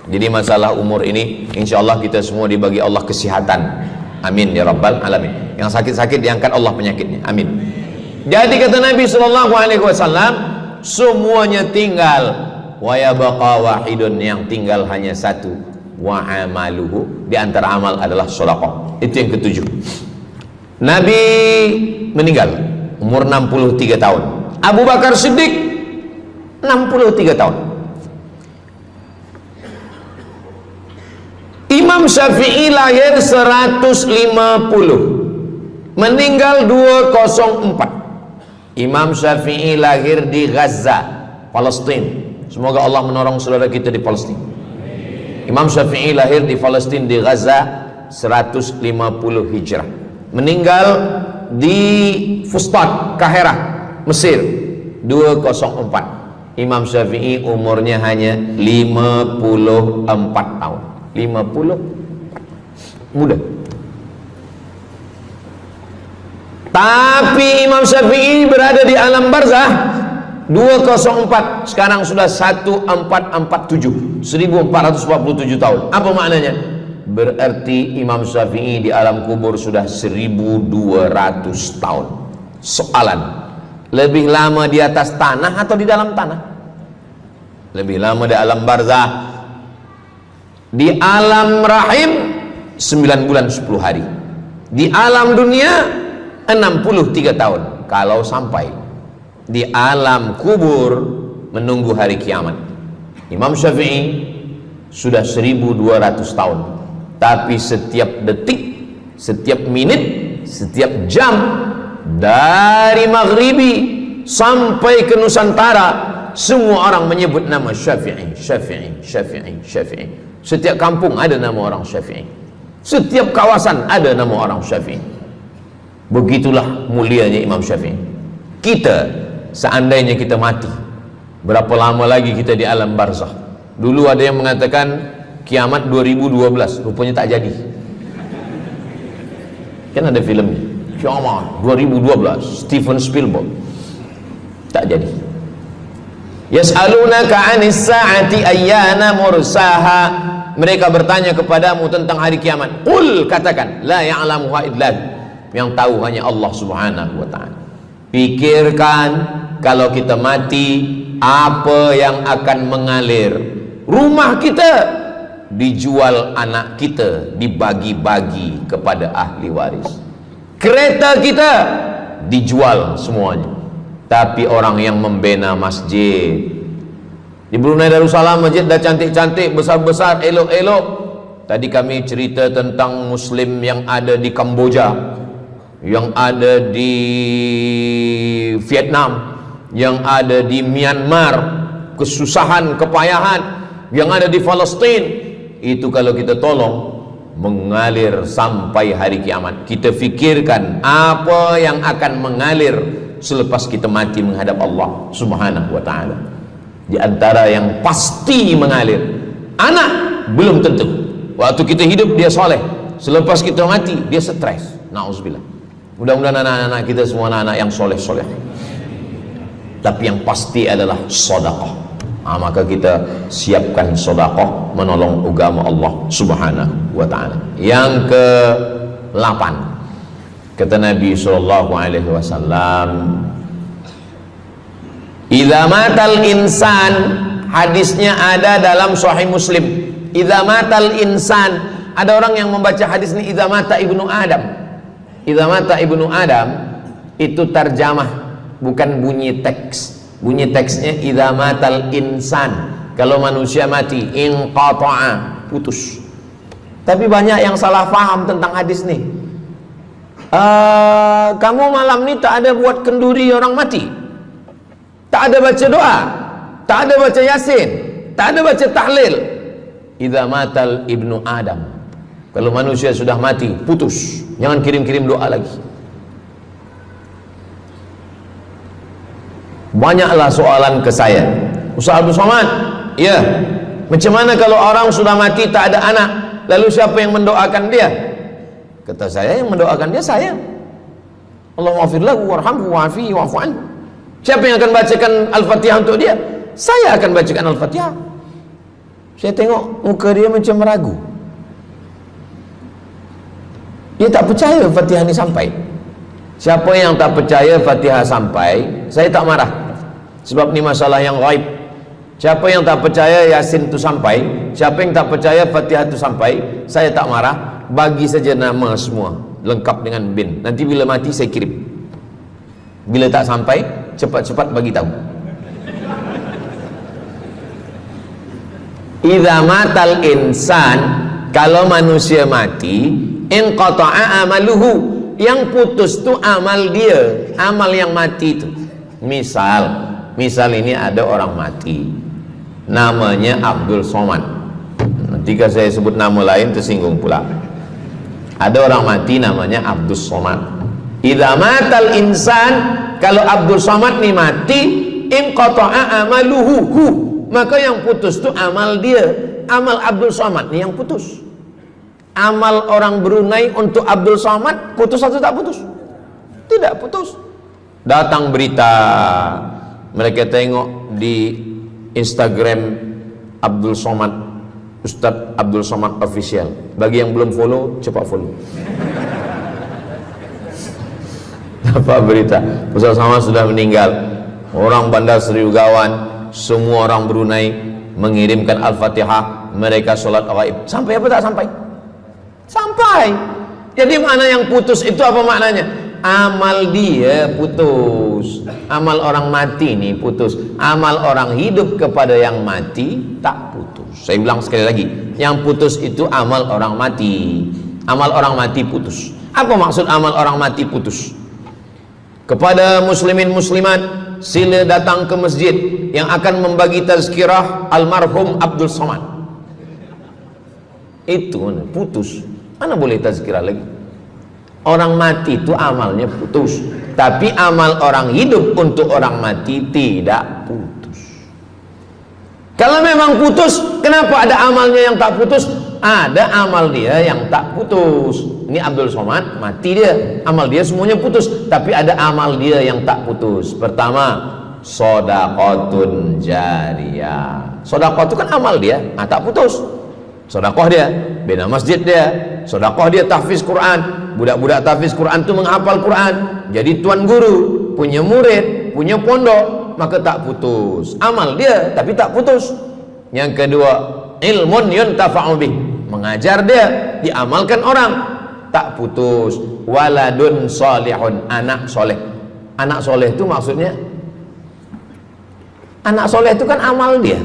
Jadi masalah umur ini insyaallah kita semua dibagi Allah kesihatan. Amin ya rabbal alamin. Yang sakit-sakit diangkat Allah penyakitnya. Amin. Jadi kata Nabi SAW, semuanya tinggal, wa yabqa wahidun, yang tinggal hanya satu, wa amaluhu, di antara amal adalah sedekah. Itu yang ketujuh. Nabi meninggal umur 63 tahun. Abu Bakar Siddiq 63 tahun. Imam Syafi'i lahir 150, meninggal 204. Imam Syafi'i lahir di Gaza, Palestina. Semoga Allah menolong saudara kita di Palestina. Imam Syafi'i lahir di Palestina, di Gaza 150 Hijrah. Meninggal di Fustat, Kahirah, Mesir 204. Imam Syafi'i umurnya hanya 54 tahun. 50 muda. Tapi Imam Syafi'i berada di alam barzah 204, sekarang sudah 1447, 1447 tahun. Apa maknanya? Berarti Imam Syafi'i di alam kubur sudah 1200 tahun. Soalan, lebih lama di atas tanah atau di dalam tanah? Lebih lama di alam barzah. Di alam rahim 9 bulan 10 hari. Di alam dunia 63 tahun. Kalau sampai di alam kubur menunggu hari kiamat. Imam Syafi'i sudah 1200 tahun. Tapi setiap detik, setiap menit, setiap jam, dari maghribi sampai ke Nusantara, semua orang menyebut nama Syafi'i, Syafi'i, Syafi'i, Syafi'i. Setiap kampung ada nama orang Syafi'i. Setiap kawasan ada nama orang Syafi'i. Begitulah mulianya Imam Syafi'i. Kita, seandainya kita mati, berapa lama lagi kita di alam barzakh? Dulu ada yang mengatakan kiamat 2012, rupanya tak jadi. Kan ada filmnya, kiamat 2012, Steven Spielberg. Tak jadi. Yas'alunaka 'anis sa'ati ayyana mursaha. Mereka bertanya kepadamu tentang hari kiamat. Qul, katakan, la ya'lamuha illa hu. Yang tahu hanya Allah Subhanahu wa ta'ala. Pikirkan, kalau kita mati, apa yang akan mengalir? Rumah kita dijual anak kita, dibagi-bagi kepada ahli waris. Kereta kita dijual semuanya. Tapi orang yang membina masjid di Brunei Darussalam, masjid dah cantik-cantik, besar-besar, elok-elok. Tadi kami cerita tentang Muslim yang ada di Kamboja, yang ada di Vietnam, yang ada di Myanmar, kesusahan, kepayahan, yang ada di Palestin. Itu kalau kita tolong, mengalir sampai hari kiamat. Kita fikirkan apa yang akan mengalir selepas kita mati menghadap Allah Subhanahu wa ta'ala. Di antara yang pasti mengalir, anak belum tentu. Waktu kita hidup dia soleh, selepas kita mati dia stres. Na'udzubillah. Mudah-mudahan anak-anak kita semua anak-anak yang soleh-soleh. Tapi yang pasti adalah sedekah. Maka kita siapkan sedekah menolong agama Allah Subhanahu wa ta'ala. Yang ke-8, kata Nabi SAW, idza matal insan, hadisnya ada dalam Sahih Muslim. Idza matal insan, ada orang yang membaca hadis ini idza mata ibnu Adam. Idza mata ibnu Adam itu tarjamah, bukan bunyi teks. Bunyi teksnya idza matal insan, kalau manusia mati, inqata'a, putus. Tapi banyak yang salah faham tentang hadis nih. Kamu malam ni tak ada buat kenduri orang mati, tak ada baca doa, tak ada baca yasin, tak ada baca tahlil. Idza matal ibnu Adam, kalau manusia sudah mati, putus. Jangan kirim-kirim doa lagi. Banyaklah soalan ke saya, Ustaz Abdul Somad, ya, macam mana kalau orang sudah mati tak ada anak, lalu siapa yang mendoakan dia? Kata saya, yang mendoakan dia saya. Allahumma ighfir lahu warhamhu wa'afihi wa'fu anhu. Siapa yang akan bacakan Al-Fatihah untuk dia? Saya akan bacakan Al-Fatihah. Saya tengok muka dia macam ragu. Dia tak percaya Fatihah ini sampai. Siapa yang tak percaya Fatihah sampai, saya tak marah, sebab ni masalah yang ghaib. Siapa yang tak percaya Yasin itu sampai, siapa yang tak percaya Fatihah itu sampai, saya tak marah. Bagi saja nama semua lengkap dengan bin. Nanti bila mati saya kirim. Bila tak sampai, cepat-cepat bagi tahu. Idza matal insan, kalau manusia mati, inqata'a amaluhu, yang putus tu amal dia, amal yang mati itu. Misal ini ada orang mati, namanya Abdul Somad. Ketika saya sebut nama lain tersinggung pula. Ada orang mati namanya Abdul Somad. Idza matal insan, kalau Abdul Somad ni mati, inqata'a amaluhu, maka yang putus tu amal dia. Amal Abdul Somad ni yang putus. Amal orang Brunei untuk Abdul Somad putus atau tak putus? Tidak putus. Datang berita, mereka tengok di Instagram Abdul Somad, Ustadz Abdul Somad Official. Bagi yang belum follow, cepat follow. Dapat berita Ustadz Somad sudah meninggal. Orang Bandar Seri Begawan, semua orang Brunei mengirimkan Al-Fatihah, mereka sholat ghaib. Sampai apa tak sampai? Sampai. Jadi mana yang putus itu apa maknanya? Amal dia putus, amal orang mati ini putus. Amal orang hidup kepada yang mati tak putus. Saya bilang sekali lagi, yang putus itu amal orang mati. Amal orang mati putus. Apa maksud amal orang mati putus? Kepada muslimin muslimat, sila datang ke masjid yang akan membagi tazkirah almarhum Abdul Somad. Itu mana putus, mana boleh tazkirah lagi. Orang mati itu amalnya putus, tapi amal orang hidup untuk orang mati tidak putus. Kalau memang putus, kenapa ada amalnya yang tak putus? Ada amal dia yang tak putus. Ini Abdul Somad mati dia, amal dia semuanya putus, tapi ada amal dia yang tak putus. Pertama, shadaqatun jariyah. Sedekah itu kan amal dia, tak putus. Sedekah dia bina masjid dia, sedekah dia tahfiz Quran. Budak-budak tahfiz Quran itu menghafal Quran, jadi tuan guru, punya murid, punya pondok, maka tak putus. Amal dia tapi tak putus. Yang kedua, ilmun yuntafa'u bih, mengajar dia, diamalkan orang, tak putus. Waladun solihun, anak soleh. Anak soleh itu maksudnya, anak soleh itu kan amal dia.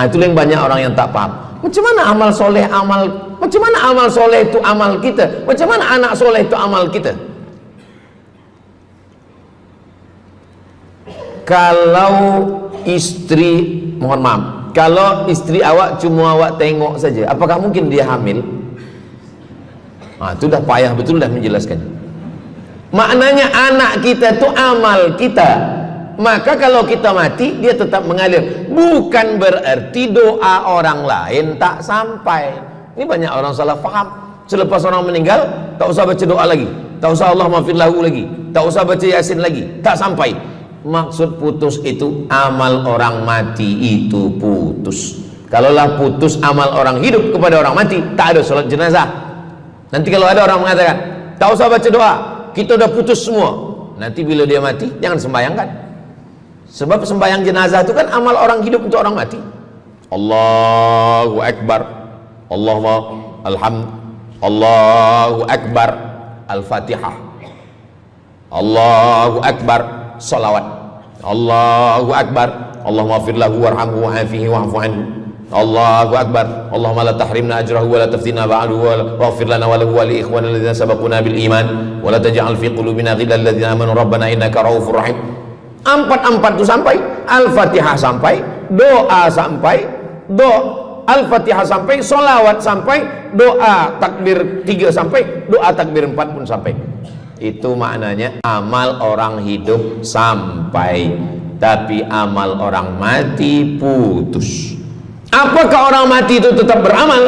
Itu yang banyak orang yang tak paham. Macam mana amal soleh, macam mana amal soleh itu amal kita? Macam mana anak soleh itu amal kita? Kalau istri, mohon maaf, kalau istri awak cuma awak tengok saja, apakah mungkin dia hamil? Itu dah payah betul dah menjelaskan. Maknanya anak kita itu amal kita. Maka kalau kita mati, dia tetap mengalir. Bukan berarti doa orang lain tak sampai. Ini banyak orang salah faham. Selepas orang meninggal, tak usah baca doa lagi, tak usah Allah maafir lahu lagi, tak usah baca Yasin lagi, tak sampai. Maksud putus itu amal orang mati itu putus. Kalaulah putus amal orang hidup kepada orang mati, tak ada salat jenazah. Nanti kalau ada orang mengatakan tak usah baca doa, kita udah putus semua, nanti bila dia mati jangan sembahyangkan. Sebab sembahyang jenazah itu kan amal orang hidup untuk orang mati. Allahu Akbar, Allahu Akbar, Al-Fatihah, Allahu Akbar, salawat, Allahu Akbar, Allahumma fir lahu warhamhu wa'afihi wa'fu anhu, Allahu Akbar, Allahumma la tahrimna ajrahu wa la taftina ba'dahu wa waghfir lana wa lahu wa li ikhwanina alladhina sabaquna bil iman wa la taj'al fi qulubina ghillan lil ladzina amanu rabbana innaka ra'ufur rahim. Empat itu sampai, Al-Fatihah sampai, doa sampai, Al-Fatihah sampai, solawat sampai, doa takbir 3 sampai, doa takbir 4 pun sampai. Itu maknanya amal orang hidup sampai, tapi amal orang mati putus. Apakah orang mati itu tetap beramal?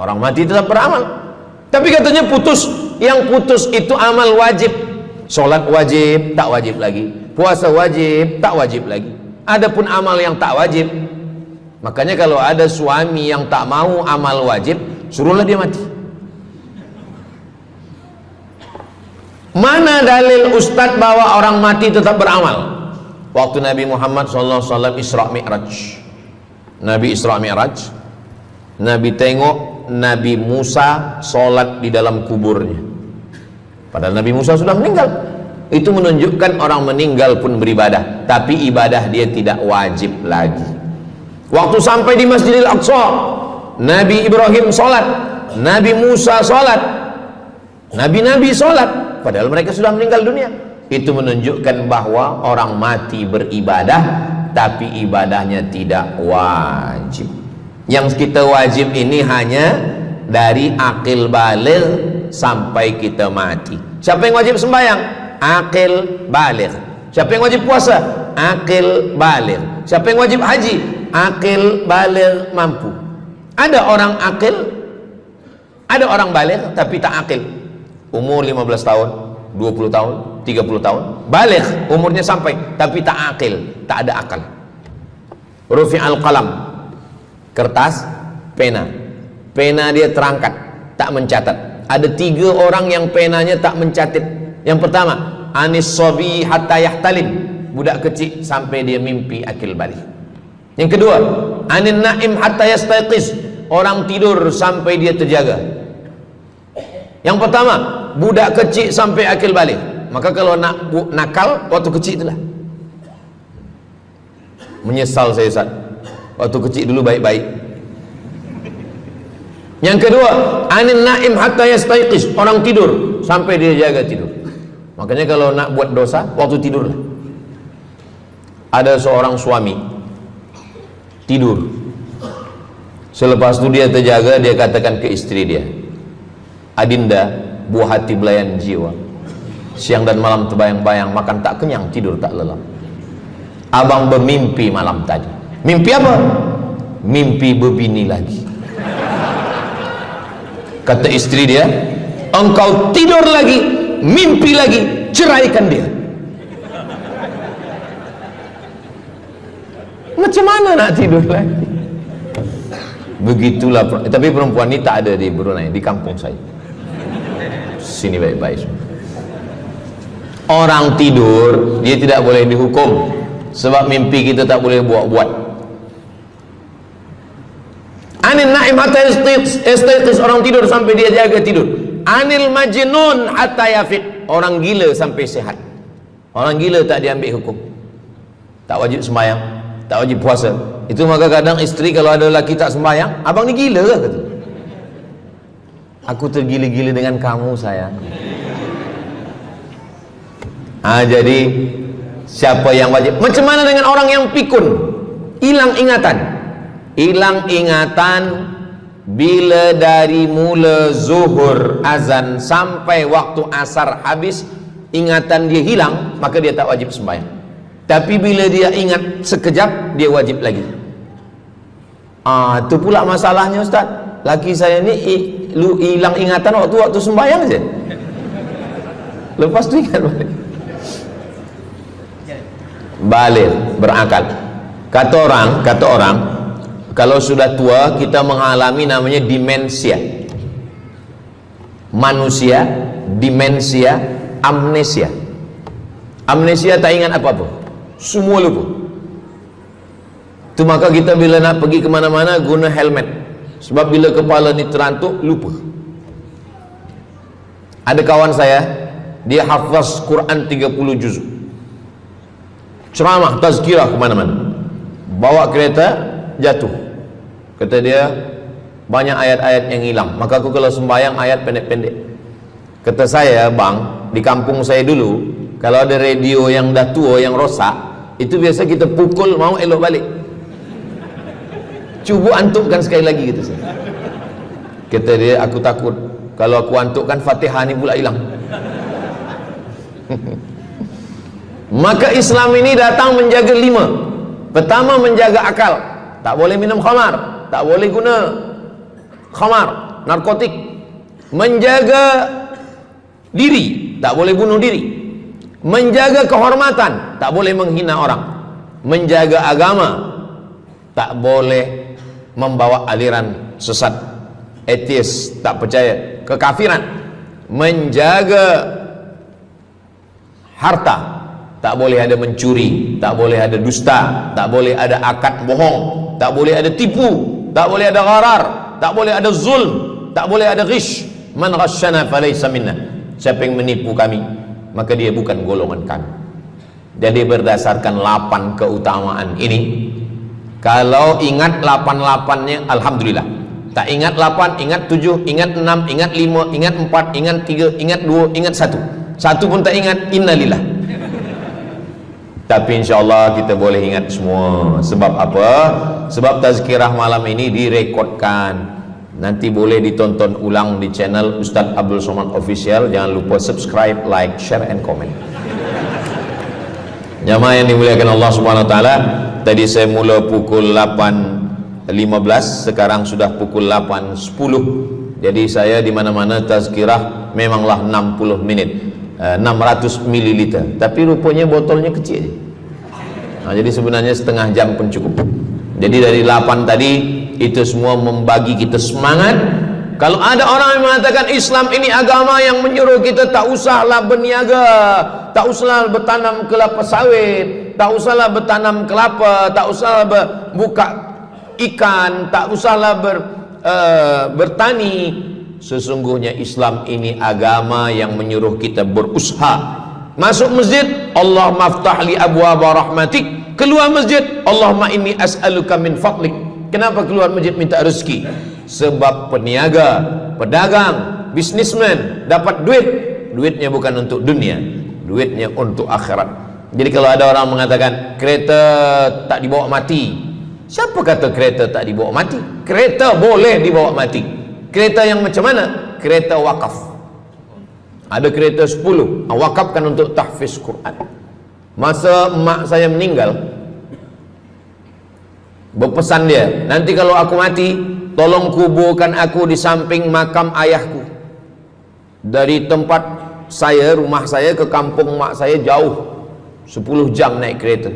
Orang mati tetap beramal, tapi katanya putus. Yang putus itu amal wajib. Sholat wajib, tak wajib lagi. Puasa wajib, tak wajib lagi. Adapun amal yang tak wajib, makanya kalau ada suami yang tak mau amal wajib, suruhlah dia mati. Mana dalil ustadz bahwa orang mati tetap beramal? Waktu Nabi Muhammad SAW Isra Mi'raj, Nabi Isra Mi'raj, Nabi tengok Nabi Musa sholat di dalam kuburnya. Padahal Nabi Musa sudah meninggal. Itu menunjukkan orang meninggal pun beribadah, tapi ibadah dia tidak wajib lagi. Waktu sampai di Masjidil Aqsa, Nabi Ibrahim sholat, Nabi Musa sholat, Nabi-Nabi sholat, padahal mereka sudah meninggal dunia. Itu menunjukkan bahwa orang mati beribadah, tapi ibadahnya tidak wajib. Yang kita wajib ini hanya dari akil baligh sampai kita mati. Siapa yang wajib sembahyang? Akil baligh. Siapa yang wajib puasa? Akil baligh. Siapa yang wajib haji? Akil baligh mampu. Ada orang akil, ada orang baligh tapi tak akil. Umur 15 tahun, 20 tahun, 30 tahun, baligh umurnya sampai tapi tak akil, tak ada akal. Rufi'al qalam, kertas, pena dia terangkat, tak mencatat. Ada 3 orang yang penanya tak mencatat. Yang pertama, anis sobi hatta yahtalim, budak kecil sampai dia mimpi akil balik. Yang kedua, anin naim hatta yastayqiz, orang tidur sampai dia terjaga. Yang pertama, budak kecil sampai akil balik. Maka kalau nak nakal waktu kecil itulah. Menyesal saya Ustaz, waktu kecil dulu baik-baik. Yang kedua, anin naim hatta yastayqiz, orang tidur sampai dia jaga tidur. Makanya kalau nak buat dosa waktu tidur. Ada seorang suami tidur, selepas itu dia terjaga, dia katakan ke istri dia, Adinda, buah hati belayan jiwa, siang dan malam terbayang-bayang, makan tak kenyang, tidur tak lelap. Abang bermimpi malam tadi. Mimpi apa? Mimpi berbini lagi. Kata istri dia, engkau tidur lagi, mimpi lagi, ceraikan dia. Macam mana nak tidur lagi? Begitulah. Tapi perempuan ini tak ada di Brunei, di kampung saya. Sini baik-baik. Orang tidur, dia tidak boleh dihukum, sebab mimpi kita tak boleh buat-buat. Anil naim hatta yastayqis, orang tidur sampai dia jaga tidur. Anil majnun hatta yafiq, orang gila sampai sehat. Orang gila tak diambil hukum, tak wajib sembahyang, tak wajib puasa. Itu maka kadang isteri kalau ada lelaki tak sembahyang, abang ni gila ke? Kata, aku tergila-gila dengan kamu sayang. Jadi siapa yang wajib? Macam mana dengan orang yang pikun, hilang ingatan? Hilang ingatan bila dari mula zuhur azan sampai waktu asar habis, ingatan dia hilang, maka dia tak wajib sembahyang. Tapi bila dia ingat sekejap, dia wajib lagi. Itu pula masalahnya Ustaz. Laki saya ni hilang ingatan waktu sembahyang je. Lepas tu ingat balik berakal. Kata orang kalau sudah tua kita mengalami namanya demensia. Manusia demensia, amnesia. Amnesia tak ingat apa-apa, semua lupa. Itu maka kita bila nak pergi kemana-mana guna helmet, sebab bila kepala ni terantuk lupa. Ada kawan saya, dia hafaz Quran 30 juzuk, ceramah tazkirah kemana-mana, bawa kereta jatuh. Kata dia banyak ayat-ayat yang hilang, maka aku kalau sembahyang ayat pendek-pendek. Kata saya, bang, di kampung saya dulu kalau ada radio yang dah tua yang rosak, itu biasa kita pukul mau elok balik. Cuba antukkan sekali lagi, kata saya. Kata dia, aku takut kalau aku antukkan Fatihah ni pula hilang. Maka Islam ini datang menjaga 5. Pertama, menjaga akal. Tak boleh minum khamar, tak boleh guna khamar, narkotik. Menjaga diri, tak boleh bunuh diri. Menjaga kehormatan, tak boleh menghina orang. Menjaga agama, tak boleh membawa aliran sesat, ateis, tak percaya, kekafiran. Menjaga harta, tak boleh ada mencuri, tak boleh ada dusta, tak boleh ada akad bohong, tak boleh ada tipu, tak boleh ada gharar, tak boleh ada zulm, tak boleh ada ghish. Man ghasyana falaysa minna, siapa yang menipu kami maka dia bukan golongan kami. Jadi berdasarkan 8 keutamaan ini, kalau ingat 8-8-nya alhamdulillah. Tak ingat 8, ingat 7, ingat 6, ingat 5, ingat 4, ingat 3, ingat 2, ingat 1. Satu pun tak ingat, innalillah. Tapi insyaAllah kita boleh ingat semua. Sebab apa? Sebab tazkirah malam ini direkodkan, nanti boleh ditonton ulang di channel Ustaz Abdul Somad Official. Jangan lupa subscribe, like, share, and comment. Jamaah yang dimuliakan Allah Subhanahu Wa Taala, tadi saya mula pukul 8.15, sekarang sudah pukul 8.10. Jadi saya di mana-mana tazkirah memanglah 60 menit. 600 ml, tapi rupanya botolnya kecil. Jadi sebenarnya setengah jam pun cukup. Jadi dari 8 tadi itu semua membagi kita semangat. Kalau ada orang yang mengatakan Islam ini agama yang menyuruh kita tak usahlah berniaga, tak usahlah bertanam kelapa sawit, tak usahlah bertanam kelapa, tak usahlah buka ikan, tak usahlah bertani. Sesungguhnya Islam ini agama yang menyuruh kita berusaha. Masuk masjid, Allahumma aftah li abwaaba rahmatik. Keluar masjid, Allahumma inni as'aluka min fadlik. Kenapa keluar masjid minta rezeki? Sebab peniaga, pedagang, bisnismen dapat duit, duitnya bukan untuk dunia, duitnya untuk akhirat. Jadi kalau ada orang mengatakan kereta tak dibawa mati, siapa kata kereta tak dibawa mati? Kereta boleh dibawa mati. Kereta yang macam mana? Kereta wakaf. Ada kereta 10, wakafkan untuk tahfiz Quran. Masa mak saya meninggal, berpesan dia, nanti kalau aku mati, tolong kuburkan aku di samping makam ayahku. Dari tempat saya, rumah saya ke kampung mak saya jauh, 10 jam naik kereta.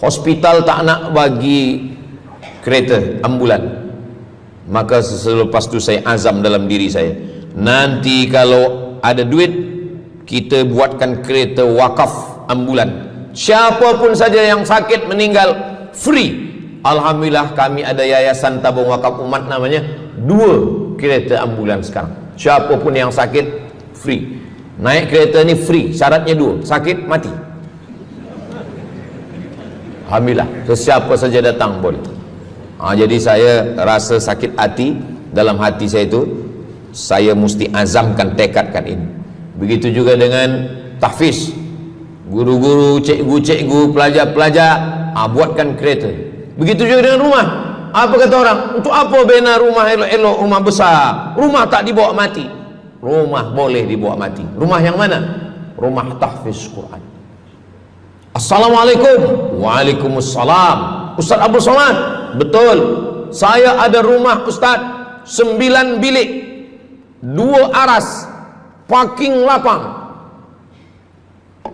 Hospital tak nak bagi kereta ambulan. Maka selepas itu saya azam dalam diri saya, nanti kalau ada duit kita buatkan kereta wakaf ambulan. Siapapun saja yang sakit meninggal free, Alhamdulillah kami ada yayasan tabung wakaf umat namanya, 2 kereta ambulans sekarang. Siapapun yang sakit free. Naik kereta ni free, syaratnya 2, sakit mati. Alhamdulillah, sesiapa saja datang boleh. Jadi saya rasa sakit hati, dalam hati saya itu saya mesti azamkan, tekadkan ini. Begitu juga dengan tahfiz, guru-guru, cikgu-cikgu, pelajar-pelajar, buatkan kereta. Begitu juga dengan rumah. Apa kata orang? Untuk apa bina rumah elok-elok, rumah besar? Rumah tak dibawa mati. Rumah boleh dibawa mati. Rumah yang mana? Rumah tahfiz Quran. Assalamualaikum. Waalaikumsalam. Ustaz Abdul Somad, betul, saya ada rumah Ustaz, 9 bilik, 2 aras, parking lapang.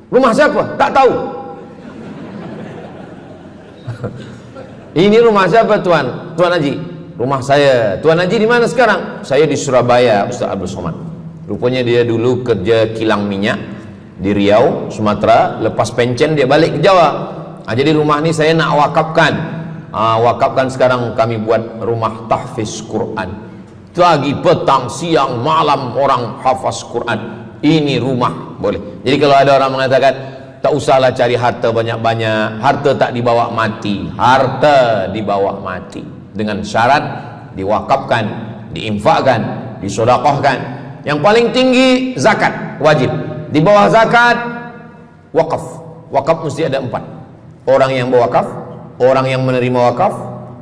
Rumah siapa? Tak tahu. Ini rumah siapa Tuan? Tuan Haji. Rumah saya. Tuan Haji di mana sekarang? Saya di Surabaya, Ustaz Abdul Somad. Rupanya dia dulu kerja kilang minyak di Riau, Sumatera. Lepas pencen dia balik ke Jawa. Jadi rumah ni saya nak wakafkan. Wakafkan sekarang, kami buat rumah tahfiz Quran. Pagi, petang, siang, malam orang hafaz Quran. Ini rumah boleh. Jadi kalau ada orang mengatakan tak usahlah cari harta banyak-banyak, harta tak dibawa mati. Harta dibawa mati dengan syarat diwakafkan, diinfakkan, disedekahkan. Yang paling tinggi zakat wajib. Di bawah zakat wakaf. Wakaf mesti ada 4. Orang yang berwakaf, orang yang menerima wakaf,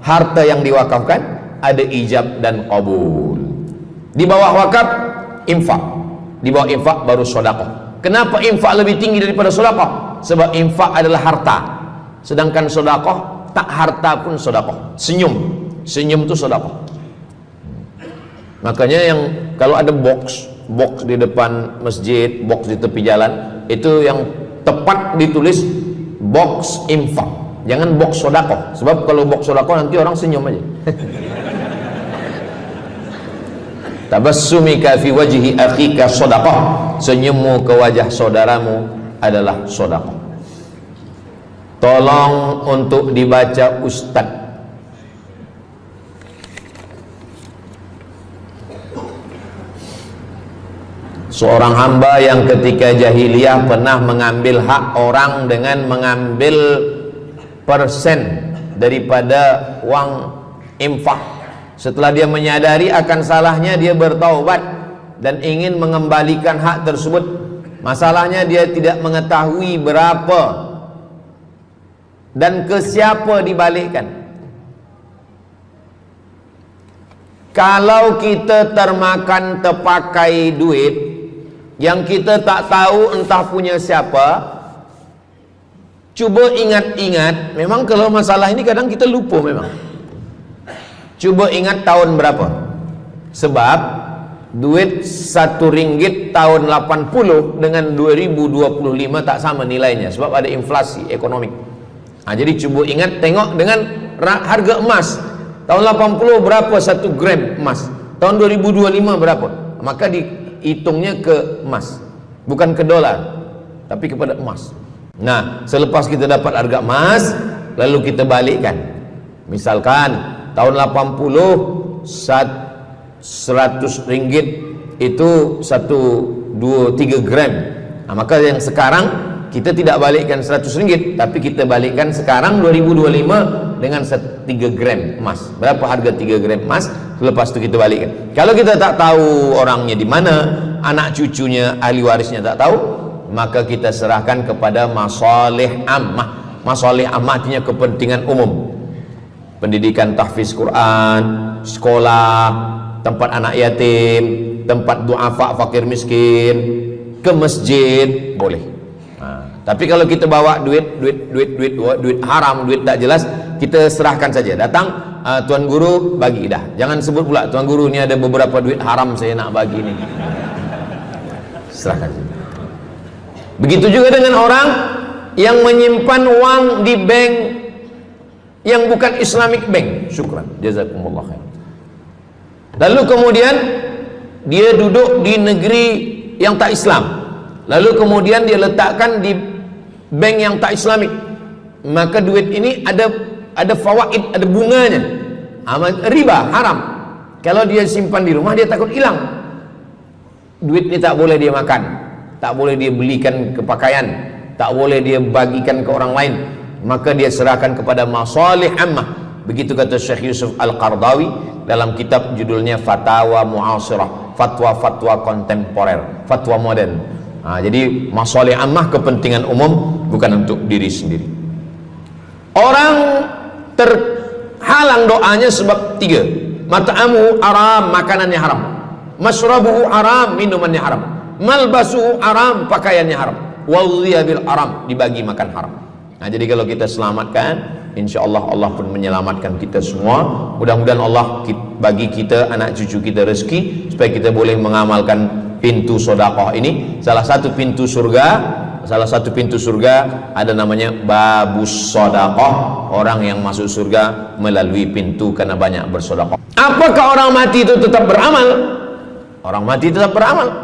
harta yang diwakafkan, ada ijab dan qabul. Di bawah wakaf infak. Di bawah infak baru sedekah. Kenapa infak lebih tinggi daripada sedekah? Sebab infak adalah harta, sedangkan sedekah tak harta pun sedekah. Senyum itu sedekah. Makanya yang kalau ada box di depan masjid, box di tepi jalan, itu yang tepat ditulis box infak, jangan box sedekah. Sebab kalau box sedekah nanti orang senyum aja. Tabassumika fi wajhi akhika sedekah, senyummu ke wajah saudaramu adalah sedekah. Tolong untuk dibaca Ustaz. Seorang hamba yang ketika jahiliyah pernah mengambil hak orang dengan mengambil persen daripada uang infak. Setelah dia menyadari akan salahnya, dia bertaubat dan ingin mengembalikan hak tersebut. Masalahnya dia tidak mengetahui berapa dan ke siapa dibalikkan. Kalau kita termakan terpakai duit yang kita tak tahu entah punya siapa, cuba ingat-ingat. Memang kalau masalah ini kadang kita lupa memang. Coba ingat tahun berapa. Sebab duit RM1 tahun 80 dengan 2025 tak sama nilainya, sebab ada inflasi ekonomi. Jadi coba ingat, tengok dengan harga emas. Tahun 80 berapa 1 gram emas? Tahun 2025 berapa? Maka dihitungnya ke emas, bukan ke dolar, tapi kepada emas. Nah, selepas kita dapat harga emas, lalu kita balikkan. Misalkan tahun 80 RM100 itu 1, 2, 3 gram. Maka yang sekarang kita tidak balikkan RM100, tapi kita balikkan sekarang 2025 dengan 3 gram emas. Berapa harga 3 gram emas? Lepas itu kita balikkan. Kalau kita tak tahu orangnya di mana, anak cucunya, ahli warisnya tak tahu, maka kita serahkan kepada masalih ammah. Masalih ammah artinya kepentingan umum. Pendidikan tahfiz Quran, sekolah, tempat anak yatim, tempat duafa fakir miskin, ke masjid boleh. Tapi kalau kita bawa duit haram, duit tak jelas, kita serahkan saja. Datang, tuan guru bagi dah. Jangan sebut pula, tuan guru ni ada beberapa duit haram saya nak bagi ni. Serahkan saja. Begitu juga dengan orang yang menyimpan uang di bank yang bukan Islamic bank. Syukran, jazakumullah khair. Lalu kemudian dia duduk di negeri yang tak Islam, lalu kemudian dia letakkan di bank yang tak Islamik. Maka duit ini ada ada fawaid, ada bunganya. Riba haram. Kalau dia simpan di rumah dia takut hilang. Duit ini tak boleh dia makan, tak boleh dia belikan ke pakaian, tak boleh dia bagikan ke orang lain, maka dia serahkan kepada masalih ammah. Begitu kata Syekh Yusuf Al-Qardawi dalam kitab judulnya Fatawa Mu'asirah, fatwa-fatwa kontemporer, fatwa modern. Jadi masalih ammah, kepentingan umum, bukan untuk diri sendiri. Orang terhalang doanya sebab 3. Mat'amu haram, makanannya haram. Masyrabuhu haram, minumannya haram. Malbasuhu haram, pakaiannya haram. Wadhiya bil haram, dibagi makan haram. Jadi kalau kita selamatkan, insyaallah Allah pun menyelamatkan kita semua. Mudah-mudahan Allah bagi kita, anak cucu kita rezeki supaya kita boleh mengamalkan pintu sedekah ini. Salah satu pintu surga ada namanya babus sedekah. Orang yang masuk surga melalui pintu karena banyak bersedekah. Apakah orang mati itu tetap beramal? Orang mati tetap beramal.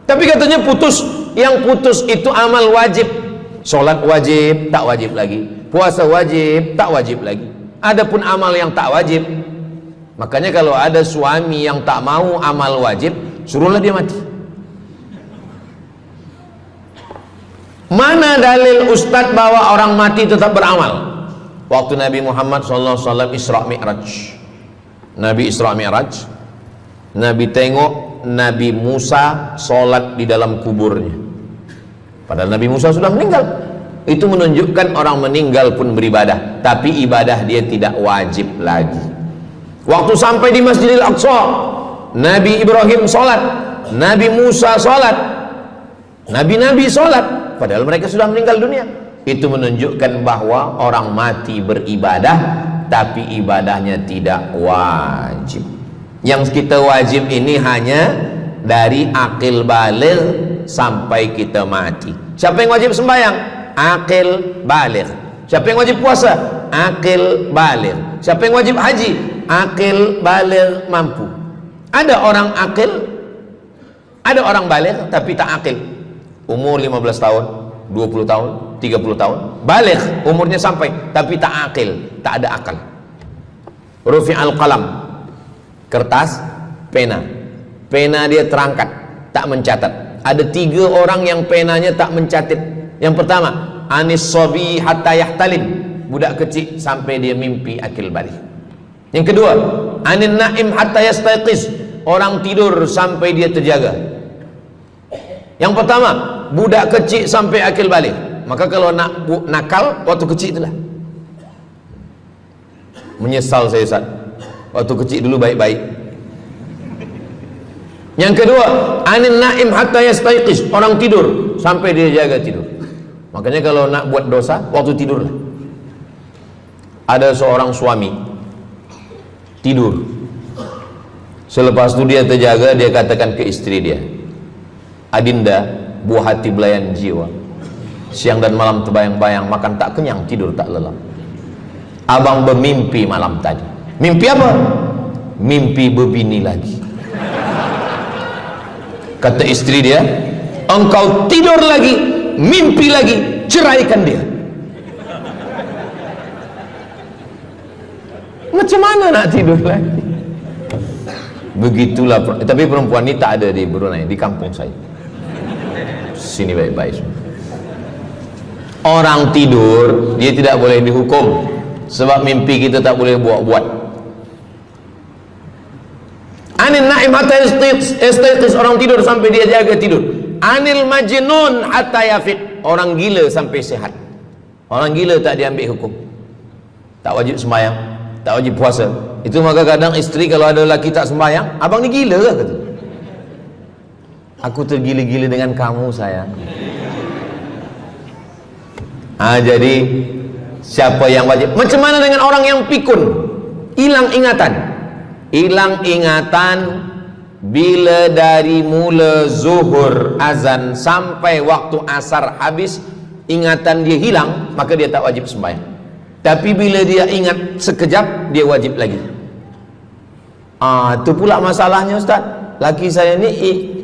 Tapi katanya putus. Yang putus itu amal wajib. Sholat wajib, tak wajib lagi. Puasa wajib, tak wajib lagi. Adapun amal yang tak wajib, makanya kalau ada suami yang tak mau amal wajib, suruhlah dia mati. Mana dalil Ustadz bahwa orang mati tetap beramal? Waktu Nabi Muhammad SAW Isra Mi'raj, Nabi Isra Mi'raj, Nabi tengok Nabi Musa sholat di dalam kuburnya. Padahal Nabi Musa sudah meninggal. Itu menunjukkan orang meninggal pun beribadah, tapi ibadah dia tidak wajib lagi. Waktu sampai di Masjidil Aqsa, Nabi Ibrahim sholat, Nabi Musa sholat, Nabi-Nabi sholat, padahal mereka sudah meninggal dunia. Itu menunjukkan bahwa orang mati beribadah, tapi ibadahnya tidak wajib. Yang kita wajib ini hanya dari akil baligh sampai kita mati. Siapa yang wajib sembahyang? Akil baligh. Siapa yang wajib puasa? Akil baligh. Siapa yang wajib haji? Akil baligh mampu. Ada orang akil, ada orang baligh tapi tak akil. Umur 15 tahun, 20 tahun, 30 tahun, baligh, umurnya sampai tapi tak akil, tak ada akal. Rufi'al qalam, kertas, pena. Pena dia terangkat, tak mencatat. Ada 3 orang yang penanya tak mencatat. Yang pertama, anis sobi hatta yahtalim, budak kecil sampai dia mimpi akil balik. Yang kedua, anin naim hatta yastayqiz, orang tidur sampai dia terjaga. Yang pertama, budak kecil sampai akil balik. Maka kalau nak nakal waktu kecil itulah. Menyesal saya Ustaz, waktu kecil dulu baik-baik. Yang kedua, anin naim hatta yastayqiz, orang tidur sampai dia jaga tidur. Makanya kalau nak buat dosa waktu tidurlah. Ada seorang suami tidur, selepas itu dia terjaga, dia katakan ke istri dia, Adinda, buah hati belayan jiwa, siang dan malam terbayang-bayang, makan tak kenyang, tidur tak lelap. Abang bermimpi malam tadi. Mimpi apa? Mimpi berbini lagi. Kata istri dia, engkau tidur lagi, mimpi lagi, ceraikan dia. Macam mana nak tidur lagi? Begitulah. Tapi perempuan ini tak ada di Brunei, di kampung saya. Sini baik-baik. Orang tidur dia tidak boleh dihukum, sebab mimpi kita tak boleh buat-buat. Anil naim hatta yastayqiz, orang tidur sampai dia jaga tidur. Anil majnun hatta yafiq, orang gila sampai sehat. Orang gila tak diambil hukum, tak wajib sembahyang, tak wajib puasa. Itu maka kadang isteri kalau ada lelaki tak sembahyang, abang ni gila ke? Kata, aku tergila-gila dengan kamu sayang. Jadi siapa yang wajib? Macam mana dengan orang yang pikun, hilang ingatan? Hilang ingatan bila dari mula zuhur azan sampai waktu asar habis, ingatan dia hilang, maka dia tak wajib sembahyang. Tapi bila dia ingat sekejap, dia wajib lagi. Itu pula masalahnya Ustaz. Laki saya ni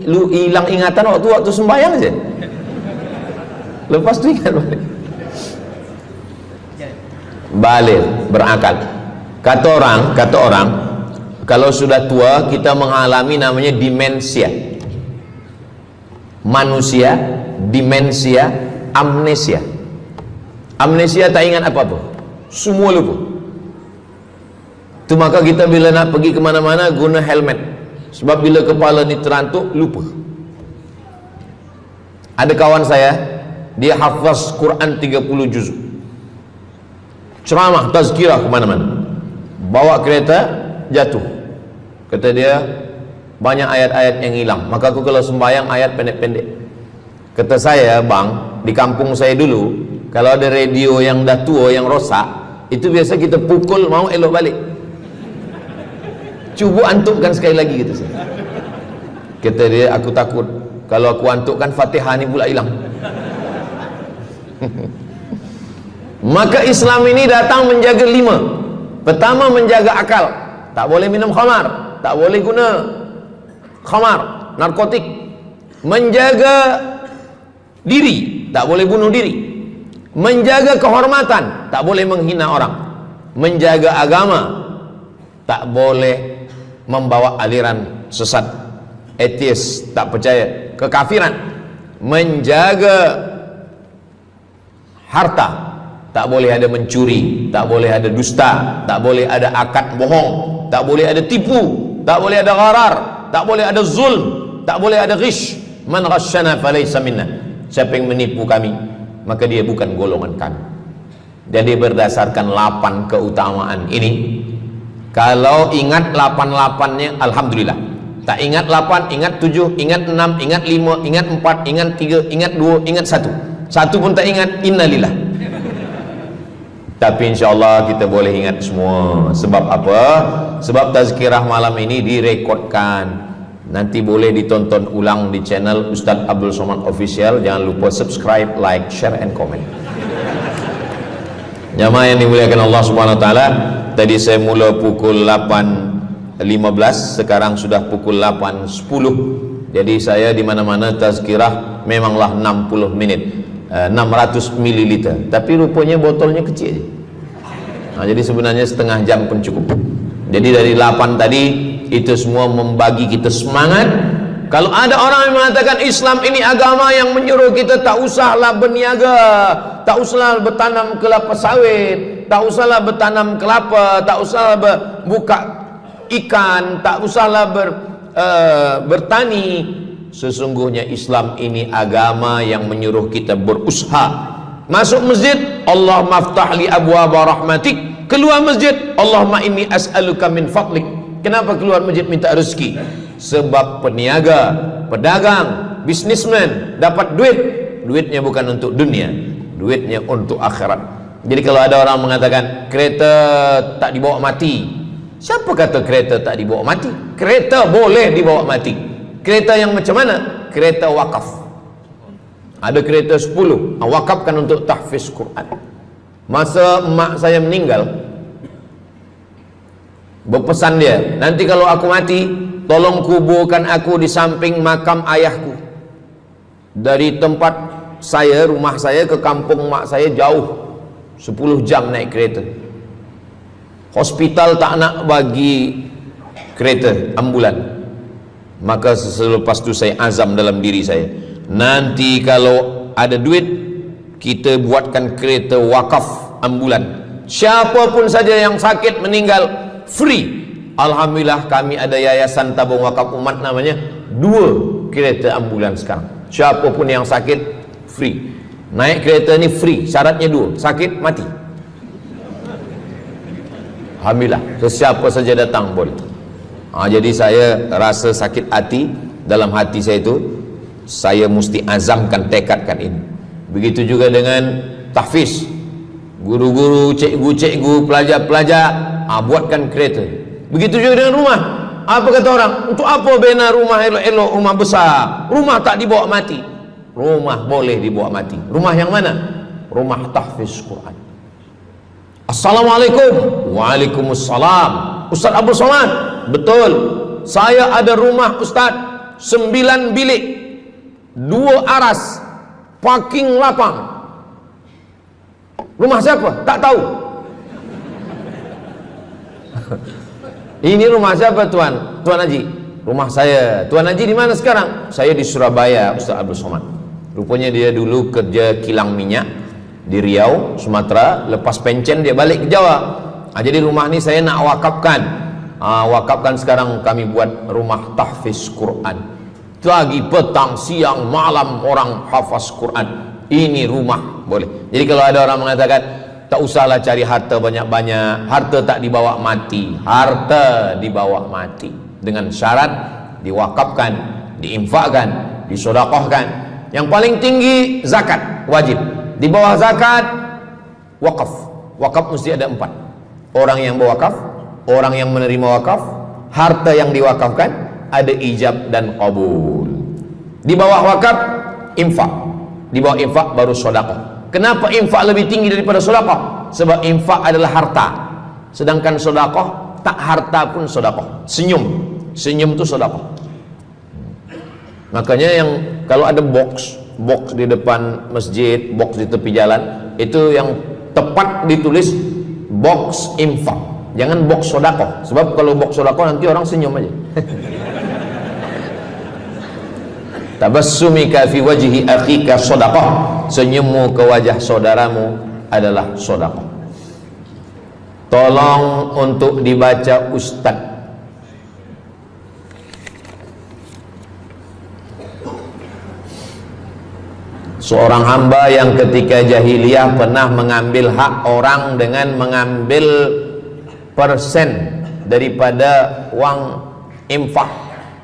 hilang ingatan waktu sembahyang je, lepas tu ingat balik. baligh, berakal. Kata orang kalau sudah tua kita mengalami namanya demensia. Manusia demensia, amnesia. Amnesia tak ingat apa-apa, semua lupa. Itu maka kita bila nak pergi kemana-mana guna helmet, sebab bila kepala ni terantuk lupa. Ada kawan saya, dia hafaz Quran 30 juz, ceramah tazkirah kemana-mana, bawa kereta jatuh. Kata dia banyak ayat-ayat yang hilang, maka aku kalau sembahyang ayat pendek-pendek. Kata saya, bang, di kampung saya dulu kalau ada radio yang dah tua yang rosak, itu biasa kita pukul mau elok balik. Cuba antukkan sekali lagi, kata saya. Kata dia, aku takut kalau aku antukkan Fatihah ni pula hilang. Maka Islam ini datang menjaga 5. Pertama, menjaga akal. Tak boleh minum khamar, tak boleh guna khamar, narkotik. Menjaga diri, tak boleh bunuh diri. Menjaga kehormatan, tak boleh menghina orang. Menjaga agama, tak boleh membawa aliran sesat, ateis, tak percaya, kekafiran. Menjaga harta, tak boleh ada mencuri, tak boleh ada dusta, tak boleh ada akad bohong, tak boleh ada tipu, tak boleh ada gharar, tak boleh ada zulm, tak boleh ada ghish. Man ghasyana falaysa minna. Siapa yang menipu kami, maka dia bukan golongan kami. Jadi berdasarkan 8 keutamaan ini, kalau ingat 8-8-nya alhamdulillah. Tak ingat 8, ingat 7, ingat 6, ingat 5, ingat 4, ingat 3, ingat 2, ingat 1. Satu pun tak ingat, innalillah. Tapi insyaAllah kita boleh ingat semua. Sebab apa? Sebab tazkirah malam ini direkodkan. Nanti boleh ditonton ulang di channel Ustaz Abdul Somad Official. Jangan lupa subscribe, like, share and comment. Jamaah yang dimuliakan Allah Subhanahu Wa Taala, tadi saya mula pukul 8.15, sekarang sudah pukul 8.10. Jadi saya di mana-mana tazkirah memanglah 60 menit, 600 ml. Tapi rupanya botolnya kecil je. Jadi sebenarnya setengah jam pun cukup. Jadi dari 8 tadi itu semua membagi kita semangat. Kalau ada orang yang mengatakan Islam ini agama yang menyuruh kita tak usahlah berniaga, tak usahlah bertanam kelapa sawit, tak usahlah bertanam kelapa, tak usahlah buka ikan, tak usahlah bertani. Sesungguhnya Islam ini agama yang menyuruh kita berusaha. Masuk masjid, Allah maftah li abwaba rahmatik. Keluar masjid, Allahumma inni as'aluka min fadlik. Kenapa keluar masjid minta rezeki? Sebab peniaga, pedagang, bisnismen dapat duit. Duitnya bukan untuk dunia, duitnya untuk akhirat. Jadi kalau ada orang mengatakan kereta tak dibawa mati, siapa kata kereta tak dibawa mati? Kereta boleh dibawa mati. Kereta yang macam mana? Kereta wakaf. Ada kereta 10 wakafkan untuk tahfiz Quran. Masa emak saya meninggal, berpesan dia, nanti kalau aku mati, tolong kuburkan aku di samping makam ayahku. Dari tempat saya, rumah saya ke kampung mak saya jauh, 10 jam naik kereta. Hospital tak nak bagi kereta ambulan. Maka selepas itu saya azam dalam diri saya, nanti kalau ada duit, kita buatkan kereta wakaf ambulan. Siapapun saja yang sakit meninggal, free. Alhamdulillah kami ada yayasan tabung wakaf umat namanya, 2 kereta ambulan sekarang. Siapapun yang sakit free. Naik kereta ni free, syaratnya 2, sakit mati. Alhamdulillah, sesiapa saja datang boleh. Jadi saya rasa sakit hati dalam hati saya itu, saya mesti azamkan, tekadkan ini. Begitu juga dengan tahfiz, guru-guru, cikgu-cikgu, pelajar-pelajar, buatkan kereta. Begitu juga dengan rumah. Apa kata orang? Untuk apa bina rumah elok-elok, rumah besar? Rumah tak dibawa mati. Rumah boleh dibawa mati. Rumah yang mana? Rumah tahfiz Quran. Assalamualaikum. Waalaikumsalam. Ustaz Abdul Somad, betul, saya ada rumah Ustaz, 9 bilik, 2 aras, parking lapang. Rumah siapa? Tak tahu. Ini rumah siapa Tuan? Tuan Haji. Rumah saya. Tuan Haji di mana sekarang? Saya di Surabaya, Ustaz Abdul Somad. Rupanya dia dulu kerja kilang minyak di Riau, Sumatera. Lepas pencen dia balik ke Jawa. Jadi rumah ini saya nak wakafkan. Wakafkan sekarang kami buat rumah tahfiz Quran. Pagi, petang, siang, malam orang hafaz Quran. Ini rumah boleh. Jadi kalau ada orang mengatakan tak usahlah cari harta banyak-banyak, harta tak dibawa mati. Harta dibawa mati dengan syarat diwakafkan, diinfakkan, disedekahkan. Yang paling tinggi zakat wajib. Di bawah zakat wakaf. Wakaf mesti ada 4. Orang yang berwakaf, orang yang menerima wakaf, harta yang diwakafkan, ada ijab dan qabul. Di bawah wakaf infak. Di bawah infak baru sedekah. Kenapa infak lebih tinggi daripada sedekah? Sebab infak adalah harta, sedangkan sedekah tak harta pun sedekah. Senyum itu sedekah. Makanya yang kalau ada box di depan masjid, box di tepi jalan, itu yang tepat ditulis box infak, jangan box sedekah. Sebab kalau box sedekah nanti orang senyum aja. Tabassumika fi wajhi akhika sedekah. Senyummu ke wajah saudaramu adalah sedekah. Tolong untuk dibaca Ustaz. Seorang hamba yang ketika jahiliyah pernah mengambil hak orang dengan mengambil persen daripada uang infak.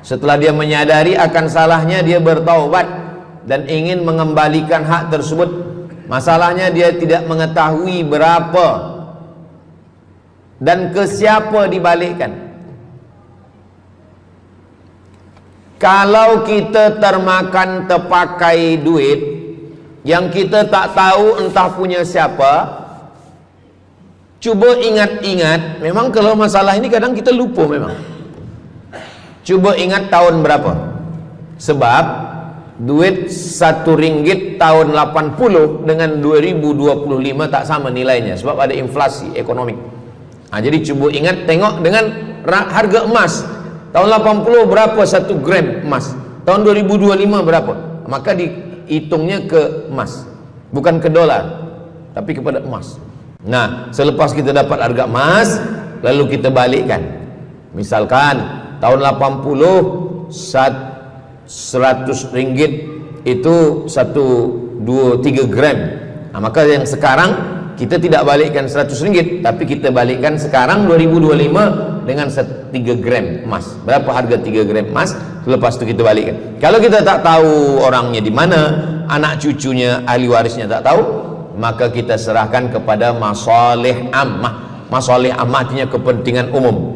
Setelah dia menyadari akan salahnya, dia bertaubat dan ingin mengembalikan hak tersebut. Masalahnya dia tidak mengetahui berapa dan ke siapa dibalikkan. Kalau kita termakan terpakai duit yang kita tak tahu entah punya siapa, cuba ingat-ingat. Memang kalau masalah ini kadang kita lupa memang. Cuba ingat tahun berapa. Sebab duit RM1 tahun 80 dengan 2025 tak sama nilainya, sebab ada inflasi ekonomi. Jadi cuba ingat, tengok dengan harga emas. Tahun 80 berapa 1 gram emas, tahun 2025 berapa, maka dihitungnya ke emas, bukan ke dolar, tapi kepada emas. Nah, selepas kita dapat harga emas, lalu kita balikkan. Misalkan tahun 80 100 ringgit itu 3 gram. Maka yang sekarang kita tidak balikkan 100 ringgit, tapi kita balikkan sekarang 2025 dengan 3 gram emas. Berapa harga 3 gram emas? Lepas itu kita balikkan. Kalau kita tak tahu orangnya di mana, anak cucunya, ahli warisnya tak tahu, maka kita serahkan kepada masalih ammah. Masalih ammah artinya kepentingan umum.